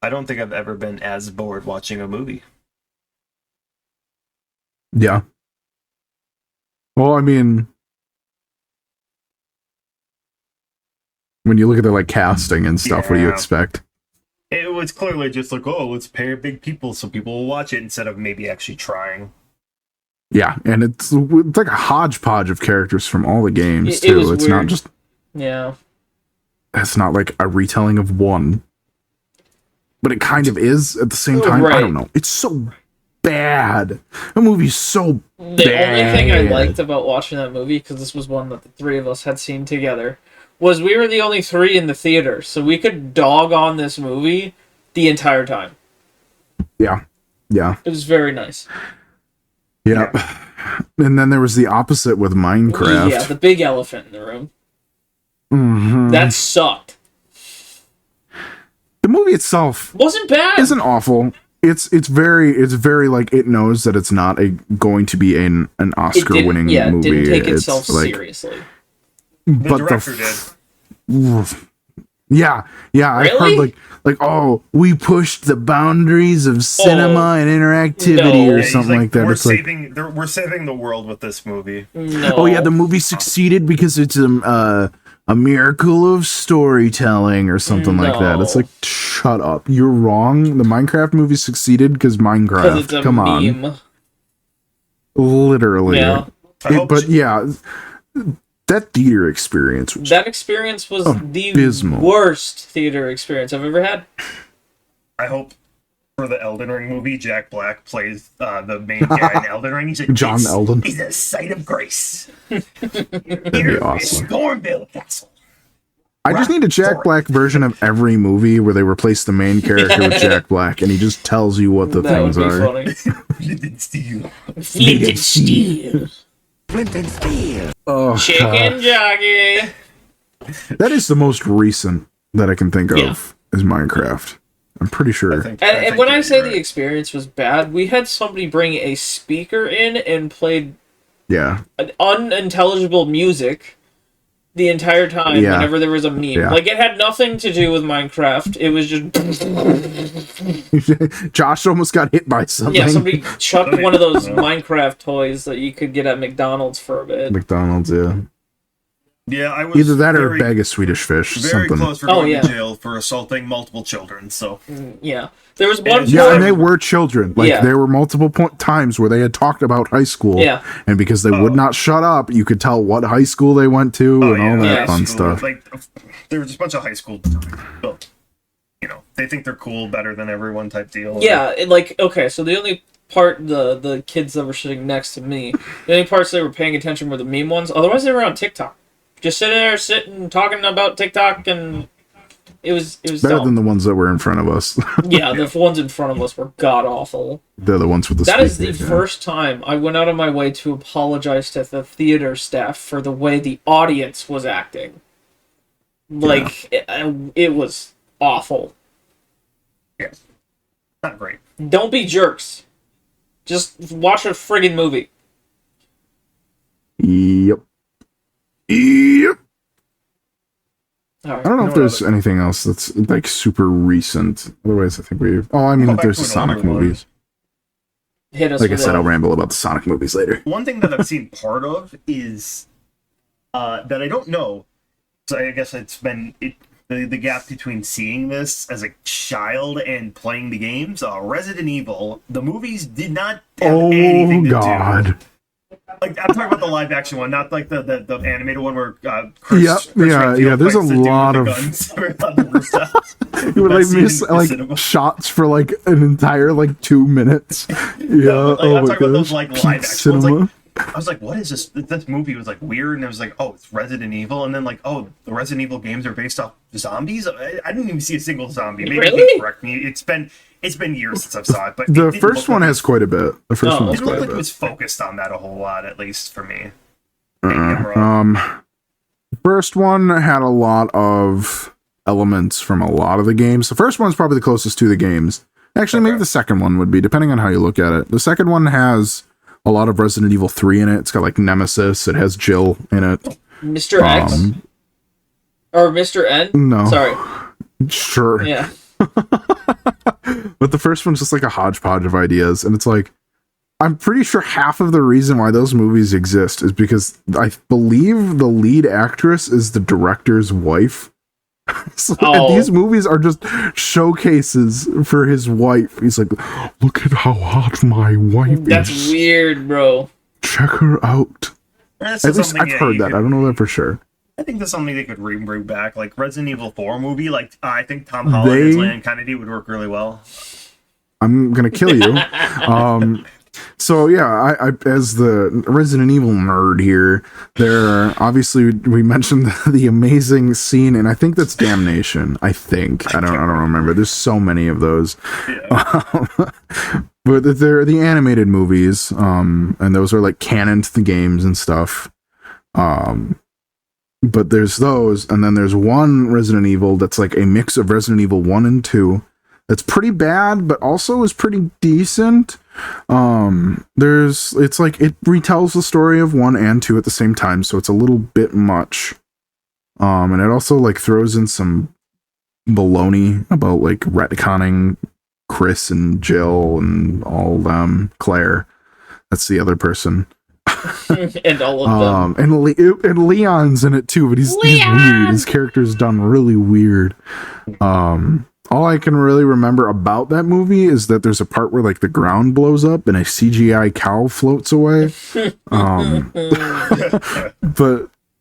[SPEAKER 3] I don't think I've ever been as bored watching a movie.
[SPEAKER 1] Yeah. Well, I mean, when you look at the like casting and stuff, what do you
[SPEAKER 3] Yeah.
[SPEAKER 1] expect?
[SPEAKER 3] It was clearly just like, oh, let's pay big people so people will watch it instead of maybe actually trying.
[SPEAKER 1] Yeah, and it's like a hodgepodge of characters from all the games
[SPEAKER 2] It
[SPEAKER 1] too.
[SPEAKER 2] was
[SPEAKER 1] It's not
[SPEAKER 2] weird.
[SPEAKER 1] just.
[SPEAKER 2] Yeah.
[SPEAKER 1] It's not like a retelling of one, but it kind of is at the same time. I
[SPEAKER 2] Right.
[SPEAKER 1] don't know. It's so bad. The movie's so
[SPEAKER 2] The only thing I
[SPEAKER 1] bad.
[SPEAKER 2] liked about watching that movie, because this was one that the three of us had seen together, was we were the only three in the theater, so we could dog on this movie the entire time.
[SPEAKER 1] Yeah.
[SPEAKER 2] It was very nice.
[SPEAKER 1] Yeah. And then there was the opposite with Minecraft.
[SPEAKER 2] Yeah, the big elephant in the room.
[SPEAKER 1] Mhm.
[SPEAKER 2] That sucked.
[SPEAKER 1] The movie itself
[SPEAKER 2] Wasn't bad.
[SPEAKER 1] isn't awful. It's very like it knows that it's not going to be an Oscar winning movie.
[SPEAKER 2] It didn't take
[SPEAKER 1] It's
[SPEAKER 2] itself
[SPEAKER 1] like,
[SPEAKER 2] seriously.
[SPEAKER 3] The
[SPEAKER 1] but
[SPEAKER 3] director did.
[SPEAKER 1] Yeah, I've
[SPEAKER 2] Really?
[SPEAKER 1] heard like oh, we pushed the boundaries of cinema and interactivity
[SPEAKER 2] No.
[SPEAKER 1] or
[SPEAKER 2] Yeah,
[SPEAKER 3] He's
[SPEAKER 1] something like that.
[SPEAKER 3] We're
[SPEAKER 1] It's like,
[SPEAKER 3] we're saving the world with this movie.
[SPEAKER 2] No.
[SPEAKER 1] oh yeah, the movie succeeded because it's a miracle of storytelling or something like that. It's
[SPEAKER 2] No.
[SPEAKER 1] like, shut up, you're wrong. The Minecraft movie succeeded because
[SPEAKER 2] Because
[SPEAKER 1] Minecraft.
[SPEAKER 2] it's a
[SPEAKER 1] Come on,
[SPEAKER 2] meme.
[SPEAKER 1] literally.
[SPEAKER 2] Yeah.
[SPEAKER 1] But yeah, that theater experience was
[SPEAKER 2] That experience was
[SPEAKER 1] abysmal.
[SPEAKER 2] the worst theater experience I've ever had.
[SPEAKER 3] I hope for the Elden Ring movie, Jack Black plays the main guy in Elden Ring. He's like,
[SPEAKER 1] John Elden.
[SPEAKER 3] He's a sight of grace.
[SPEAKER 1] That'd be awesome.
[SPEAKER 3] Stormville Castle.
[SPEAKER 1] I just need a Jack Black version of every movie where they replace the main character with Jack Black, and he just tells you what the things are.
[SPEAKER 2] Funny.
[SPEAKER 3] Flint and steel.
[SPEAKER 2] Flint and steel.
[SPEAKER 4] Flint and steel.
[SPEAKER 1] Oh,
[SPEAKER 2] Chicken jockey.
[SPEAKER 1] that is the most recent that I can think of
[SPEAKER 2] Yeah.
[SPEAKER 1] is Minecraft. I'm pretty sure.
[SPEAKER 2] And when I say the experience was bad, we had somebody bring a speaker in and played
[SPEAKER 1] Yeah.
[SPEAKER 2] unintelligible music the entire time
[SPEAKER 1] Yeah.
[SPEAKER 2] whenever there was a meme.
[SPEAKER 1] Yeah.
[SPEAKER 2] Like, it had nothing to do with Minecraft. It was just...
[SPEAKER 1] Josh almost got hit by something.
[SPEAKER 2] Yeah, somebody chucked one of those Minecraft toys that you could get at McDonald's for a bit.
[SPEAKER 1] McDonald's, yeah.
[SPEAKER 3] Yeah, I was
[SPEAKER 1] Either that or a bag of Swedish fish.
[SPEAKER 3] very
[SPEAKER 1] Something.
[SPEAKER 3] close for going to jail for assaulting multiple children. So
[SPEAKER 2] Yeah. There was one
[SPEAKER 1] Yeah,
[SPEAKER 2] time...
[SPEAKER 1] and they were children. Like,
[SPEAKER 2] Yeah.
[SPEAKER 1] there were multiple times where they had talked about high school.
[SPEAKER 2] Yeah.
[SPEAKER 1] And because they would not shut up, you could tell what high school they went to and all that
[SPEAKER 2] Yeah.
[SPEAKER 1] fun stuff.
[SPEAKER 3] Like, there was a bunch of high school, well, you know, they think they're cool, better than everyone type deal.
[SPEAKER 2] Yeah, like, okay, so the only part, the kids that were sitting next to me, the only parts they were paying attention were the meme ones. Otherwise, they were on TikTok. Just sitting, talking about TikTok, and it was
[SPEAKER 1] Better
[SPEAKER 2] dumb.
[SPEAKER 1] than the ones that were in front of us.
[SPEAKER 2] Yeah, the ones in front of us were god-awful.
[SPEAKER 1] They're the ones with the
[SPEAKER 2] That is the
[SPEAKER 1] speakers, yeah.
[SPEAKER 2] first time I went out of my way to apologize to the theater staff for the way the audience was acting. Like, it was awful.
[SPEAKER 3] Yeah. Not great.
[SPEAKER 2] Don't be jerks. Just watch a friggin' movie.
[SPEAKER 1] Yep. Yep.
[SPEAKER 2] All right.
[SPEAKER 1] I don't know if there's anything else that's like super recent. Otherwise, I think we've. Oh, I mean,
[SPEAKER 3] Go back
[SPEAKER 1] there's
[SPEAKER 3] to
[SPEAKER 1] the
[SPEAKER 3] an
[SPEAKER 1] Sonic
[SPEAKER 3] older one.
[SPEAKER 1] movies.
[SPEAKER 2] Hit us
[SPEAKER 1] Like I
[SPEAKER 2] with
[SPEAKER 1] said,
[SPEAKER 2] it.
[SPEAKER 1] I'll ramble about the Sonic movies later.
[SPEAKER 3] One thing that I've seen part of is that I don't know. So I guess it's been the gap between seeing this as a child and playing the games. Resident Evil, the movies did not have anything
[SPEAKER 1] Oh
[SPEAKER 3] to
[SPEAKER 1] God!
[SPEAKER 3] do. Like, I'm talking about the live action one, not like the animated one where Chris.
[SPEAKER 1] Yep,
[SPEAKER 3] Chris
[SPEAKER 1] yeah,
[SPEAKER 3] Redfield
[SPEAKER 1] yeah, there's
[SPEAKER 3] fights
[SPEAKER 1] a
[SPEAKER 3] the dude
[SPEAKER 1] lot
[SPEAKER 3] with the
[SPEAKER 1] of-
[SPEAKER 3] guns on the rooftop.
[SPEAKER 1] You would like
[SPEAKER 3] Best scene
[SPEAKER 1] miss
[SPEAKER 3] in
[SPEAKER 1] like
[SPEAKER 3] cinema.
[SPEAKER 1] shots for like an entire like 2 minutes. Yeah.
[SPEAKER 3] Like,
[SPEAKER 1] Oh
[SPEAKER 3] I'm
[SPEAKER 1] my
[SPEAKER 3] talking about those
[SPEAKER 1] gosh.
[SPEAKER 3] like
[SPEAKER 1] Peak
[SPEAKER 3] live action ones.
[SPEAKER 1] cinema.
[SPEAKER 3] Like, I was like, what is this? This movie was like weird, and it was like, oh, it's Resident Evil, and then like, oh, the Resident Evil games are based off zombies. I didn't even see a single zombie. Maybe you
[SPEAKER 2] Really?
[SPEAKER 3] can correct me. It's been years since I saw it, but
[SPEAKER 1] The
[SPEAKER 3] it didn't
[SPEAKER 1] first
[SPEAKER 3] look
[SPEAKER 1] one
[SPEAKER 3] like
[SPEAKER 1] has quite a bit. The first
[SPEAKER 2] Oh,
[SPEAKER 1] one
[SPEAKER 3] it
[SPEAKER 1] has
[SPEAKER 3] didn't look
[SPEAKER 1] quite a
[SPEAKER 3] like it
[SPEAKER 1] bit.
[SPEAKER 3] was focused on that a whole lot, at least for me. Maybe I'm wrong.
[SPEAKER 1] First one had a lot of elements from a lot of the games. The first one's probably the closest to the games. Actually, maybe the second one would be, depending on how you look at it. The second one has a lot of Resident Evil 3 in it. It's got like Nemesis. It has Jill in it.
[SPEAKER 2] Mr. X? Or Mr. N?
[SPEAKER 1] No.
[SPEAKER 2] Sorry.
[SPEAKER 1] Sure.
[SPEAKER 2] Yeah.
[SPEAKER 1] But the first one's just like a hodgepodge of ideas. And it's like, I'm pretty sure half of the reason why those movies exist is because I believe the lead actress is the director's wife. So, and these movies are just showcases for his wife. He's like, look at how hot my wife
[SPEAKER 2] That's
[SPEAKER 1] is.
[SPEAKER 2] weird, bro.
[SPEAKER 1] Check her out.
[SPEAKER 3] That's
[SPEAKER 1] At least
[SPEAKER 3] something,
[SPEAKER 1] I've heard
[SPEAKER 3] you
[SPEAKER 1] that.
[SPEAKER 3] could-
[SPEAKER 1] I don't know that for sure.
[SPEAKER 3] I think that's something they could bring back, like Resident Evil 4 movie. Like, I think Tom Holland as Leon Kennedy would work really well.
[SPEAKER 1] I'm gonna kill you. So yeah, I as the Resident Evil nerd here, there obviously we mentioned the amazing scene, and I think that's Damnation. I think I don't remember. There's so many of those,
[SPEAKER 3] Yeah.
[SPEAKER 1] but they're the animated movies, and those are like canon to the games and stuff. But there's those, and then there's one Resident Evil that's like a mix of Resident Evil 1 and 2. That's pretty bad, but also is pretty decent. It's like it retells the story of 1 and 2 at the same time, so it's a little bit much. And it also like throws in some baloney about like retconning Chris and Jill and all them. Claire, that's the other person.
[SPEAKER 2] And all of them.
[SPEAKER 1] And Leon's in it too, but he's weird. His character's done really weird. all I can really remember about that movie is that there's a part where like the ground blows up and a CGI cow floats away.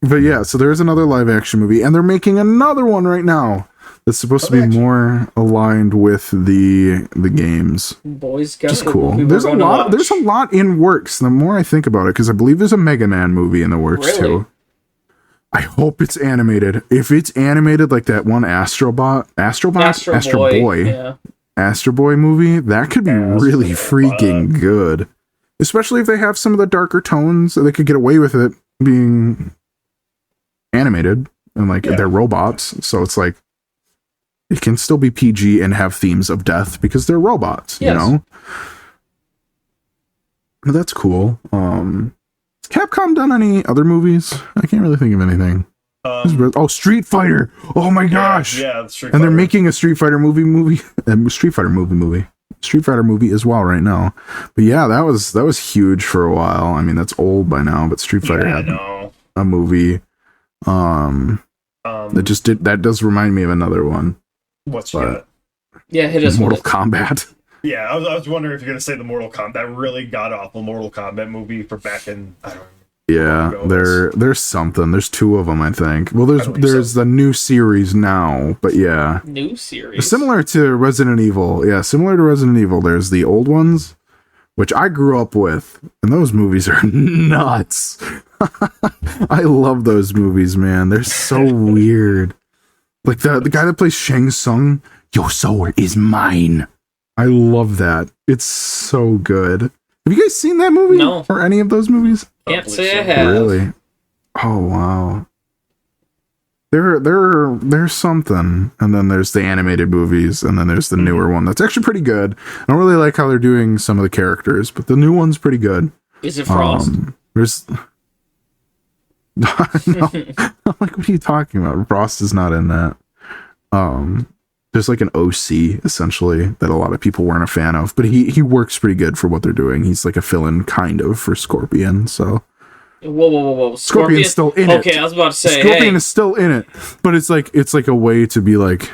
[SPEAKER 1] But yeah, so there's another live action movie, and they're making another one right now that's supposed to be more aligned with the games.
[SPEAKER 2] Boys,
[SPEAKER 1] Which is cool. There's a lot in works. The more I think about it, because I believe there's a Mega Man movie in the works too. I hope it's animated. If it's animated like that one Astro Boy movie, that could be really freaking good. Especially if they have some of the darker tones, they could get away with it being animated and like they're robots. So it's like it can still be PG and have themes of death because they're robots, you know? But that's cool. Capcom done any other movies? I can't really think of anything. Street Fighter. Oh my gosh.
[SPEAKER 3] Yeah, Street Fighter.
[SPEAKER 1] And they're making a Street Fighter movie as well right now. But yeah, that was huge for a while. I mean, that's old by now, but Street Fighter had a movie. That does remind me of another one.
[SPEAKER 3] What's that?
[SPEAKER 2] Yeah, hit us.
[SPEAKER 1] Mortal Kombat.
[SPEAKER 3] Yeah, I was wondering if you're gonna say the Mortal Kombat, that really god awful Mortal Kombat movie for back in, I don't know.
[SPEAKER 1] Yeah, there's something. There's two of them, I think. Well, there's the new series now, but yeah,
[SPEAKER 2] new series
[SPEAKER 1] similar to Resident Evil. Yeah, similar to Resident Evil. There's the old ones, which I grew up with, and those movies are nuts. I love those movies, man. They're so weird. Like the guy that plays Shang Tsung, your soul is mine. I love that. It's so good. Have you guys seen that movie?
[SPEAKER 2] No.
[SPEAKER 1] Or any of those movies?
[SPEAKER 2] Can't say I have.
[SPEAKER 1] Really? Oh wow. There's something, and then there's the animated movies, and then there's the newer one that's actually pretty good. I don't really like how they're doing some of the characters, but the new one's pretty good.
[SPEAKER 2] Is it Frost?
[SPEAKER 1] There's no. I'm like, what are you talking about? Frost is not in that. There's like an OC essentially that a lot of people weren't a fan of, but he works pretty good for what they're doing. He's like a fill-in kind of for Scorpion, so.
[SPEAKER 2] Whoa!
[SPEAKER 1] Scorpion's still in it.
[SPEAKER 2] Okay, I was about to say
[SPEAKER 1] Scorpion is still in it, but it's like a way to be like,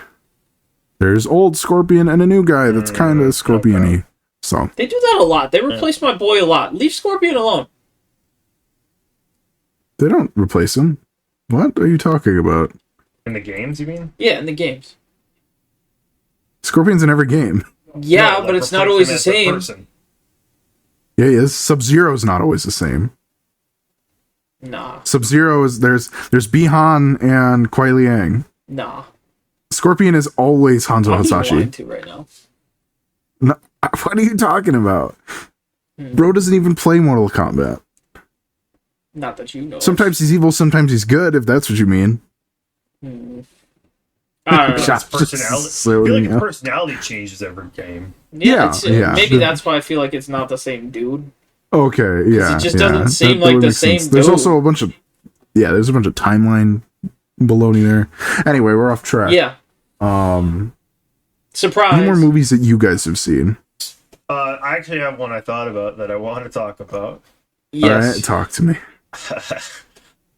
[SPEAKER 1] there's old Scorpion and a new guy that's kind of Scorpion-y. So
[SPEAKER 2] they do that a lot. They replace my boy a lot. Leave Scorpion alone.
[SPEAKER 1] They don't replace him. What are you talking about?
[SPEAKER 3] In the games, you mean?
[SPEAKER 2] Yeah, in the games.
[SPEAKER 1] Scorpion's in every game.
[SPEAKER 2] Yeah, but it's not always the same.
[SPEAKER 1] Yeah, he is. Sub-Zero's not always the same.
[SPEAKER 2] Nah.
[SPEAKER 1] Sub-Zero is there's Bi-Han and Kuai Liang.
[SPEAKER 2] Nah.
[SPEAKER 1] Scorpion is always Hanzo Hasashi.
[SPEAKER 2] I'm lying to right now.
[SPEAKER 1] No, what are you talking about? Bro doesn't even play Mortal Kombat.
[SPEAKER 2] Not that you know.
[SPEAKER 1] Sometimes he's evil, sometimes he's good, if that's what you mean.
[SPEAKER 2] I don't know.
[SPEAKER 3] His personality. I feel like his personality changes every game.
[SPEAKER 2] Yeah. Maybe that's why I feel like it's not the same dude.
[SPEAKER 1] Okay, yeah.
[SPEAKER 2] It just doesn't seem like the same dude.
[SPEAKER 1] There's also a bunch of timeline baloney there. Anyway, we're off track.
[SPEAKER 2] Yeah. Surprise.
[SPEAKER 1] Any more movies that you guys have seen?
[SPEAKER 3] I actually have one I thought about that I want to talk about.
[SPEAKER 2] Yes.
[SPEAKER 1] All right, talk to me.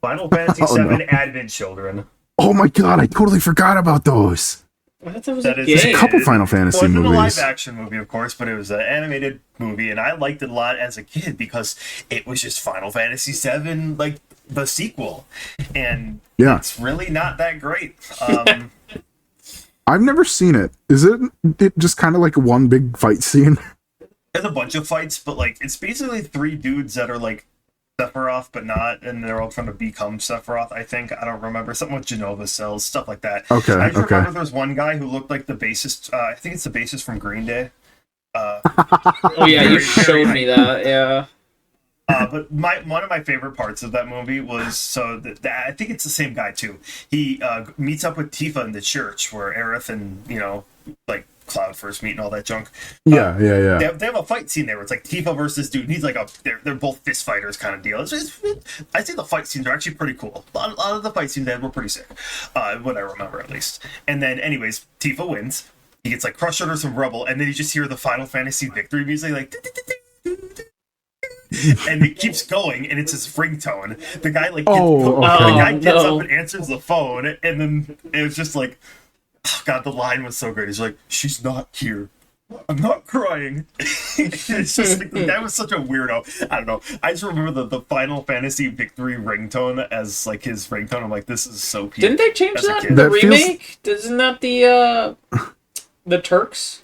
[SPEAKER 3] Final Fantasy VII Advent Children.
[SPEAKER 1] Oh my god, I totally forgot about those.
[SPEAKER 2] I thought that was
[SPEAKER 3] That
[SPEAKER 2] a
[SPEAKER 3] is-
[SPEAKER 2] game.
[SPEAKER 1] There's a couple Final Fantasy
[SPEAKER 3] It wasn't
[SPEAKER 1] movies.
[SPEAKER 3] a live action movie, of course, but it was an animated movie, and I liked it a lot as a kid because it was just Final Fantasy VII, like the sequel, and it's really not that great.
[SPEAKER 1] I've never seen it. Is it just kind of like one big fight scene?
[SPEAKER 3] There's a bunch of fights, but like it's basically three dudes that are like Sephiroth, but not, and they're all trying to become Sephiroth. I think I don't remember, something with Genova cells, stuff like that.
[SPEAKER 1] Okay,
[SPEAKER 3] I just remember there's one guy who looked like the bassist. I think it's the bassist from Green Day.
[SPEAKER 2] Oh yeah, you showed me that. Yeah.
[SPEAKER 3] But one of my favorite parts of that movie was I think it's the same guy too. He meets up with Tifa in the church where Aerith and like Cloud first meet and all that junk.
[SPEAKER 1] Yeah.
[SPEAKER 3] They have a fight scene there where it's like Tifa versus dude. And he's like they're both fist fighters kind of deal. I think the fight scenes are actually pretty cool. A lot of the fight scenes they had were pretty sick. What I remember at least. And then anyways, Tifa wins. He gets like crushed under some rubble, and then you just hear the Final Fantasy victory music like. And it keeps going, and it's his ringtone. The guy gets up and answers the phone, and then it was just like, God, the line was so good. He's like, "She's not here. I'm not crying." It's just like the guy was such a weirdo. I don't know. I just remember the Final Fantasy Victory ringtone as like his ringtone. I'm like, this is so cute.
[SPEAKER 2] Didn't they change
[SPEAKER 3] as a
[SPEAKER 2] that
[SPEAKER 3] kid.
[SPEAKER 2] in the
[SPEAKER 1] That feels-
[SPEAKER 2] remake? Isn't that the Turks?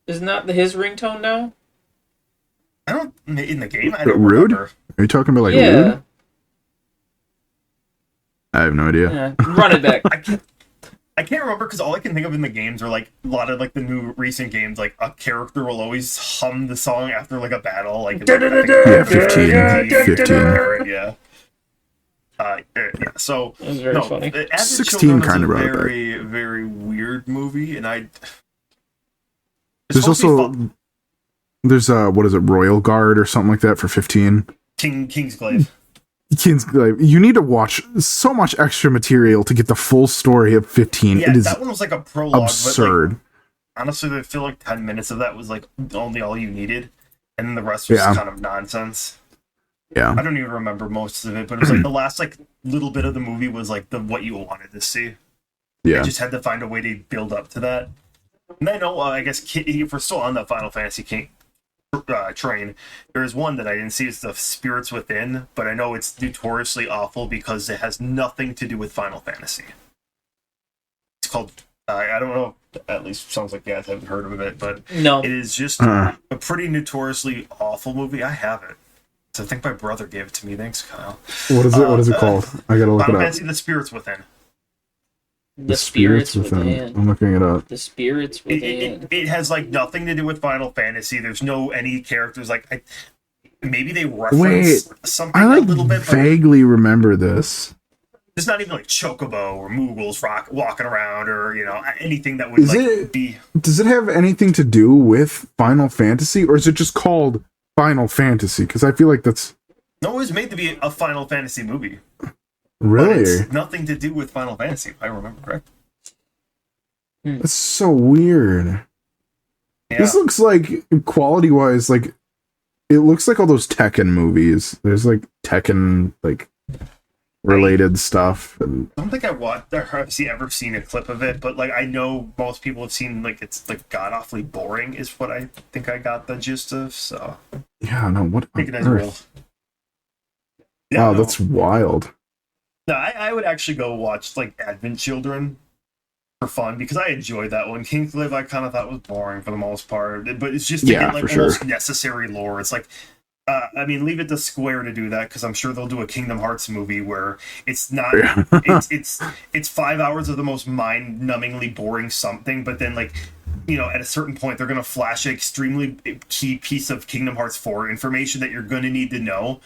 [SPEAKER 2] Isn't that his ringtone now?
[SPEAKER 3] I don't in the game. I don't
[SPEAKER 1] Rude?
[SPEAKER 3] remember.
[SPEAKER 1] Are you talking about like
[SPEAKER 2] yeah.
[SPEAKER 1] Rude? I have no idea.
[SPEAKER 2] Yeah. Run it back.
[SPEAKER 3] I can't remember because all I can think of in the games are like a lot of like the new recent games. Like a character will always hum the song after like a battle. Like
[SPEAKER 1] Yeah, 15.
[SPEAKER 3] Yeah. Yeah. So
[SPEAKER 2] That was very funny.
[SPEAKER 3] As
[SPEAKER 1] 16 kinda
[SPEAKER 3] a
[SPEAKER 1] brought it back.
[SPEAKER 3] very very weird movie, and I.
[SPEAKER 1] There's also what is it, Royal Guard or something like that for 15.
[SPEAKER 3] Kingsglaive.
[SPEAKER 1] You need to watch so much extra material to get the full story of 15.
[SPEAKER 3] Yeah,
[SPEAKER 1] It is
[SPEAKER 3] that one was like a prologue.
[SPEAKER 1] absurd.
[SPEAKER 3] But, like, honestly, I feel like 10 minutes of that was like only all you needed, and then the rest was kind of nonsense.
[SPEAKER 1] Yeah.
[SPEAKER 3] I don't even remember most of it, but it was like the last like little bit of the movie was like the what you wanted to see.
[SPEAKER 1] Yeah.
[SPEAKER 3] I just had to find a way to build up to that. And I know, I guess if we're still on the Final Fantasy train, there is one that I didn't see. It's the Spirits Within, but I know it's notoriously awful because it has nothing to do with Final Fantasy. It's called, I don't know, at least sounds like you guys haven't heard of it, but
[SPEAKER 2] No.
[SPEAKER 3] it is just a pretty notoriously awful movie. I have it. So I think my brother gave it to me. Thanks, Kyle.
[SPEAKER 1] What is it? What is it called? I gotta look it
[SPEAKER 3] Final
[SPEAKER 1] up.
[SPEAKER 3] Fantasy: The Spirits Within.
[SPEAKER 2] The spirits within.
[SPEAKER 1] I'm looking it up.
[SPEAKER 2] The spirits within.
[SPEAKER 3] It has like nothing to do with Final Fantasy. There's no any characters like maybe they reference something
[SPEAKER 1] I
[SPEAKER 3] a
[SPEAKER 1] like
[SPEAKER 3] little bit, but
[SPEAKER 1] vaguely remember this.
[SPEAKER 3] there's not even like Chocobo or Moogles walking around or anything that would
[SPEAKER 1] Is
[SPEAKER 3] like
[SPEAKER 1] it-
[SPEAKER 3] be.
[SPEAKER 1] Does it have anything to do with Final Fantasy, or is it just called Final Fantasy? Because I feel like that's
[SPEAKER 3] No, it was made to be a Final Fantasy movie. But
[SPEAKER 1] really
[SPEAKER 3] it's nothing to do with Final Fantasy, if I remember correct.
[SPEAKER 1] that's so weird.
[SPEAKER 3] Yeah.
[SPEAKER 1] This looks like quality-wise, like it looks like all those Tekken movies. There's like Tekken like related stuff, and
[SPEAKER 3] I don't think I've ever seen a clip of it, but like I know most people have seen like it's like god awfully boring is what I think I got the gist of. So
[SPEAKER 1] yeah, no, what
[SPEAKER 3] I think
[SPEAKER 1] on
[SPEAKER 3] it is real.
[SPEAKER 1] earth?
[SPEAKER 3] Yeah,
[SPEAKER 1] Wow,
[SPEAKER 3] no.
[SPEAKER 1] that's wild.
[SPEAKER 3] No, I would actually go watch like Advent Children for fun because I enjoyed that one. Kingsglaive I kind of thought was boring for the most part, but it's just to
[SPEAKER 1] Yeah,
[SPEAKER 3] get like
[SPEAKER 1] for sure.
[SPEAKER 3] almost necessary lore. It's like, I mean, leave it to Square to do that because I'm sure they'll do a Kingdom Hearts movie where it's not,
[SPEAKER 1] Yeah.
[SPEAKER 3] it's 5 hours of the most mind-numbingly boring something, but then like. At a certain point, they're going to flash an extremely key piece of Kingdom Hearts 4 information that you're going to need to know.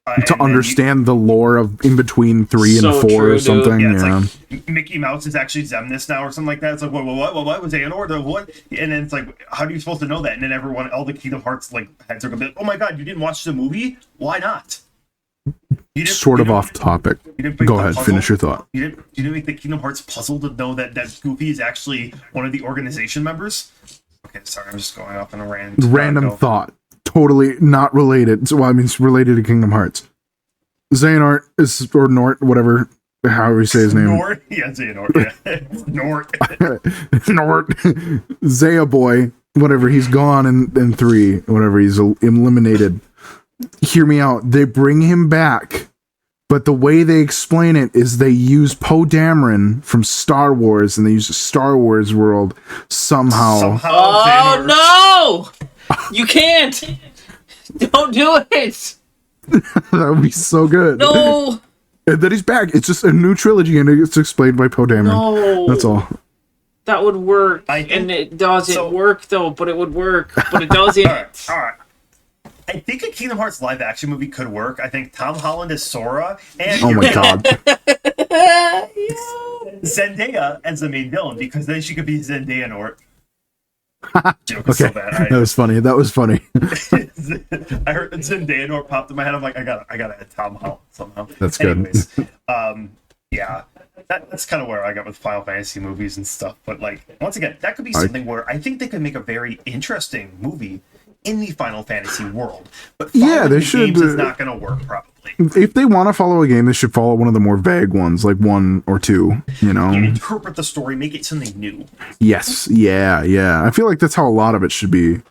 [SPEAKER 1] To
[SPEAKER 3] and then
[SPEAKER 1] understand the lore of in between 3 and
[SPEAKER 2] So
[SPEAKER 1] 4
[SPEAKER 2] true,
[SPEAKER 1] or
[SPEAKER 2] dude.
[SPEAKER 1] something.
[SPEAKER 3] Yeah, it's
[SPEAKER 1] Yeah,
[SPEAKER 3] like Mickey Mouse is actually Xemnas now or something like that. It's like, what was Xehanort? What? And then it's like, how are you supposed to know that? And then all the Kingdom Hearts like heads are gonna be like, oh my god, you didn't watch the movie? Why not? You didn't,
[SPEAKER 1] sort
[SPEAKER 3] you
[SPEAKER 1] of
[SPEAKER 3] didn't-
[SPEAKER 1] off topic.
[SPEAKER 3] you didn't make
[SPEAKER 1] Go
[SPEAKER 3] the
[SPEAKER 1] ahead,
[SPEAKER 3] puzzle?
[SPEAKER 1] finish your thought.
[SPEAKER 3] You didn't make the Kingdom Hearts puzzle to know that Goofy is actually one of the organization members? Okay, sorry, I'm just going off on a
[SPEAKER 1] Random thought, totally not related. So, well, I mean, it's related to Kingdom Hearts. Xehanort is, or Nort, whatever, however you say his name.
[SPEAKER 3] Nort? Yeah, Xehanort. Yeah. Nort.
[SPEAKER 1] Nort, Zaya boy, whatever. He's gone in 3. Whatever, he's eliminated. Hear me out. They bring him back, but the way they explain it is they use Poe Dameron from Star Wars, and they use a Star Wars world somehow.
[SPEAKER 3] Xehanort.
[SPEAKER 2] Oh no! You can't. Don't do it.
[SPEAKER 1] That would be so good.
[SPEAKER 2] No.
[SPEAKER 1] And then he's back. It's just a new trilogy, and it's explained by Poe Dameron.
[SPEAKER 2] No.
[SPEAKER 1] That's all.
[SPEAKER 2] That would work,
[SPEAKER 3] I think-
[SPEAKER 2] and it doesn't
[SPEAKER 3] so-
[SPEAKER 2] work though. But it would work, but it doesn't.
[SPEAKER 3] All right. I think a Kingdom Hearts live action movie could work. I think Tom Holland as Sora and
[SPEAKER 1] Oh my god.
[SPEAKER 3] Zendaya as the main villain because then she could be Zendaya Nort. Joke is
[SPEAKER 1] Okay,
[SPEAKER 3] so bad.
[SPEAKER 1] that was funny. That was funny.
[SPEAKER 3] I heard Zendaya Nort popped in my head. I'm like, I gotta add Tom Holland somehow.
[SPEAKER 1] That's good.
[SPEAKER 3] Anyways, yeah, that's kind of where I got with Final Fantasy movies and stuff. But like, once again, that could be something where I think they could make a very interesting movie in the Final Fantasy world. But
[SPEAKER 1] Yeah,
[SPEAKER 3] following
[SPEAKER 1] they
[SPEAKER 3] the
[SPEAKER 1] should,
[SPEAKER 3] games is not going to work probably.
[SPEAKER 1] if they want to follow a game, they should follow one of the more vague ones, like 1 or 2. You know,
[SPEAKER 3] interpret the story, make it something new.
[SPEAKER 1] Yes, yeah. I feel like that's how a lot of it should be.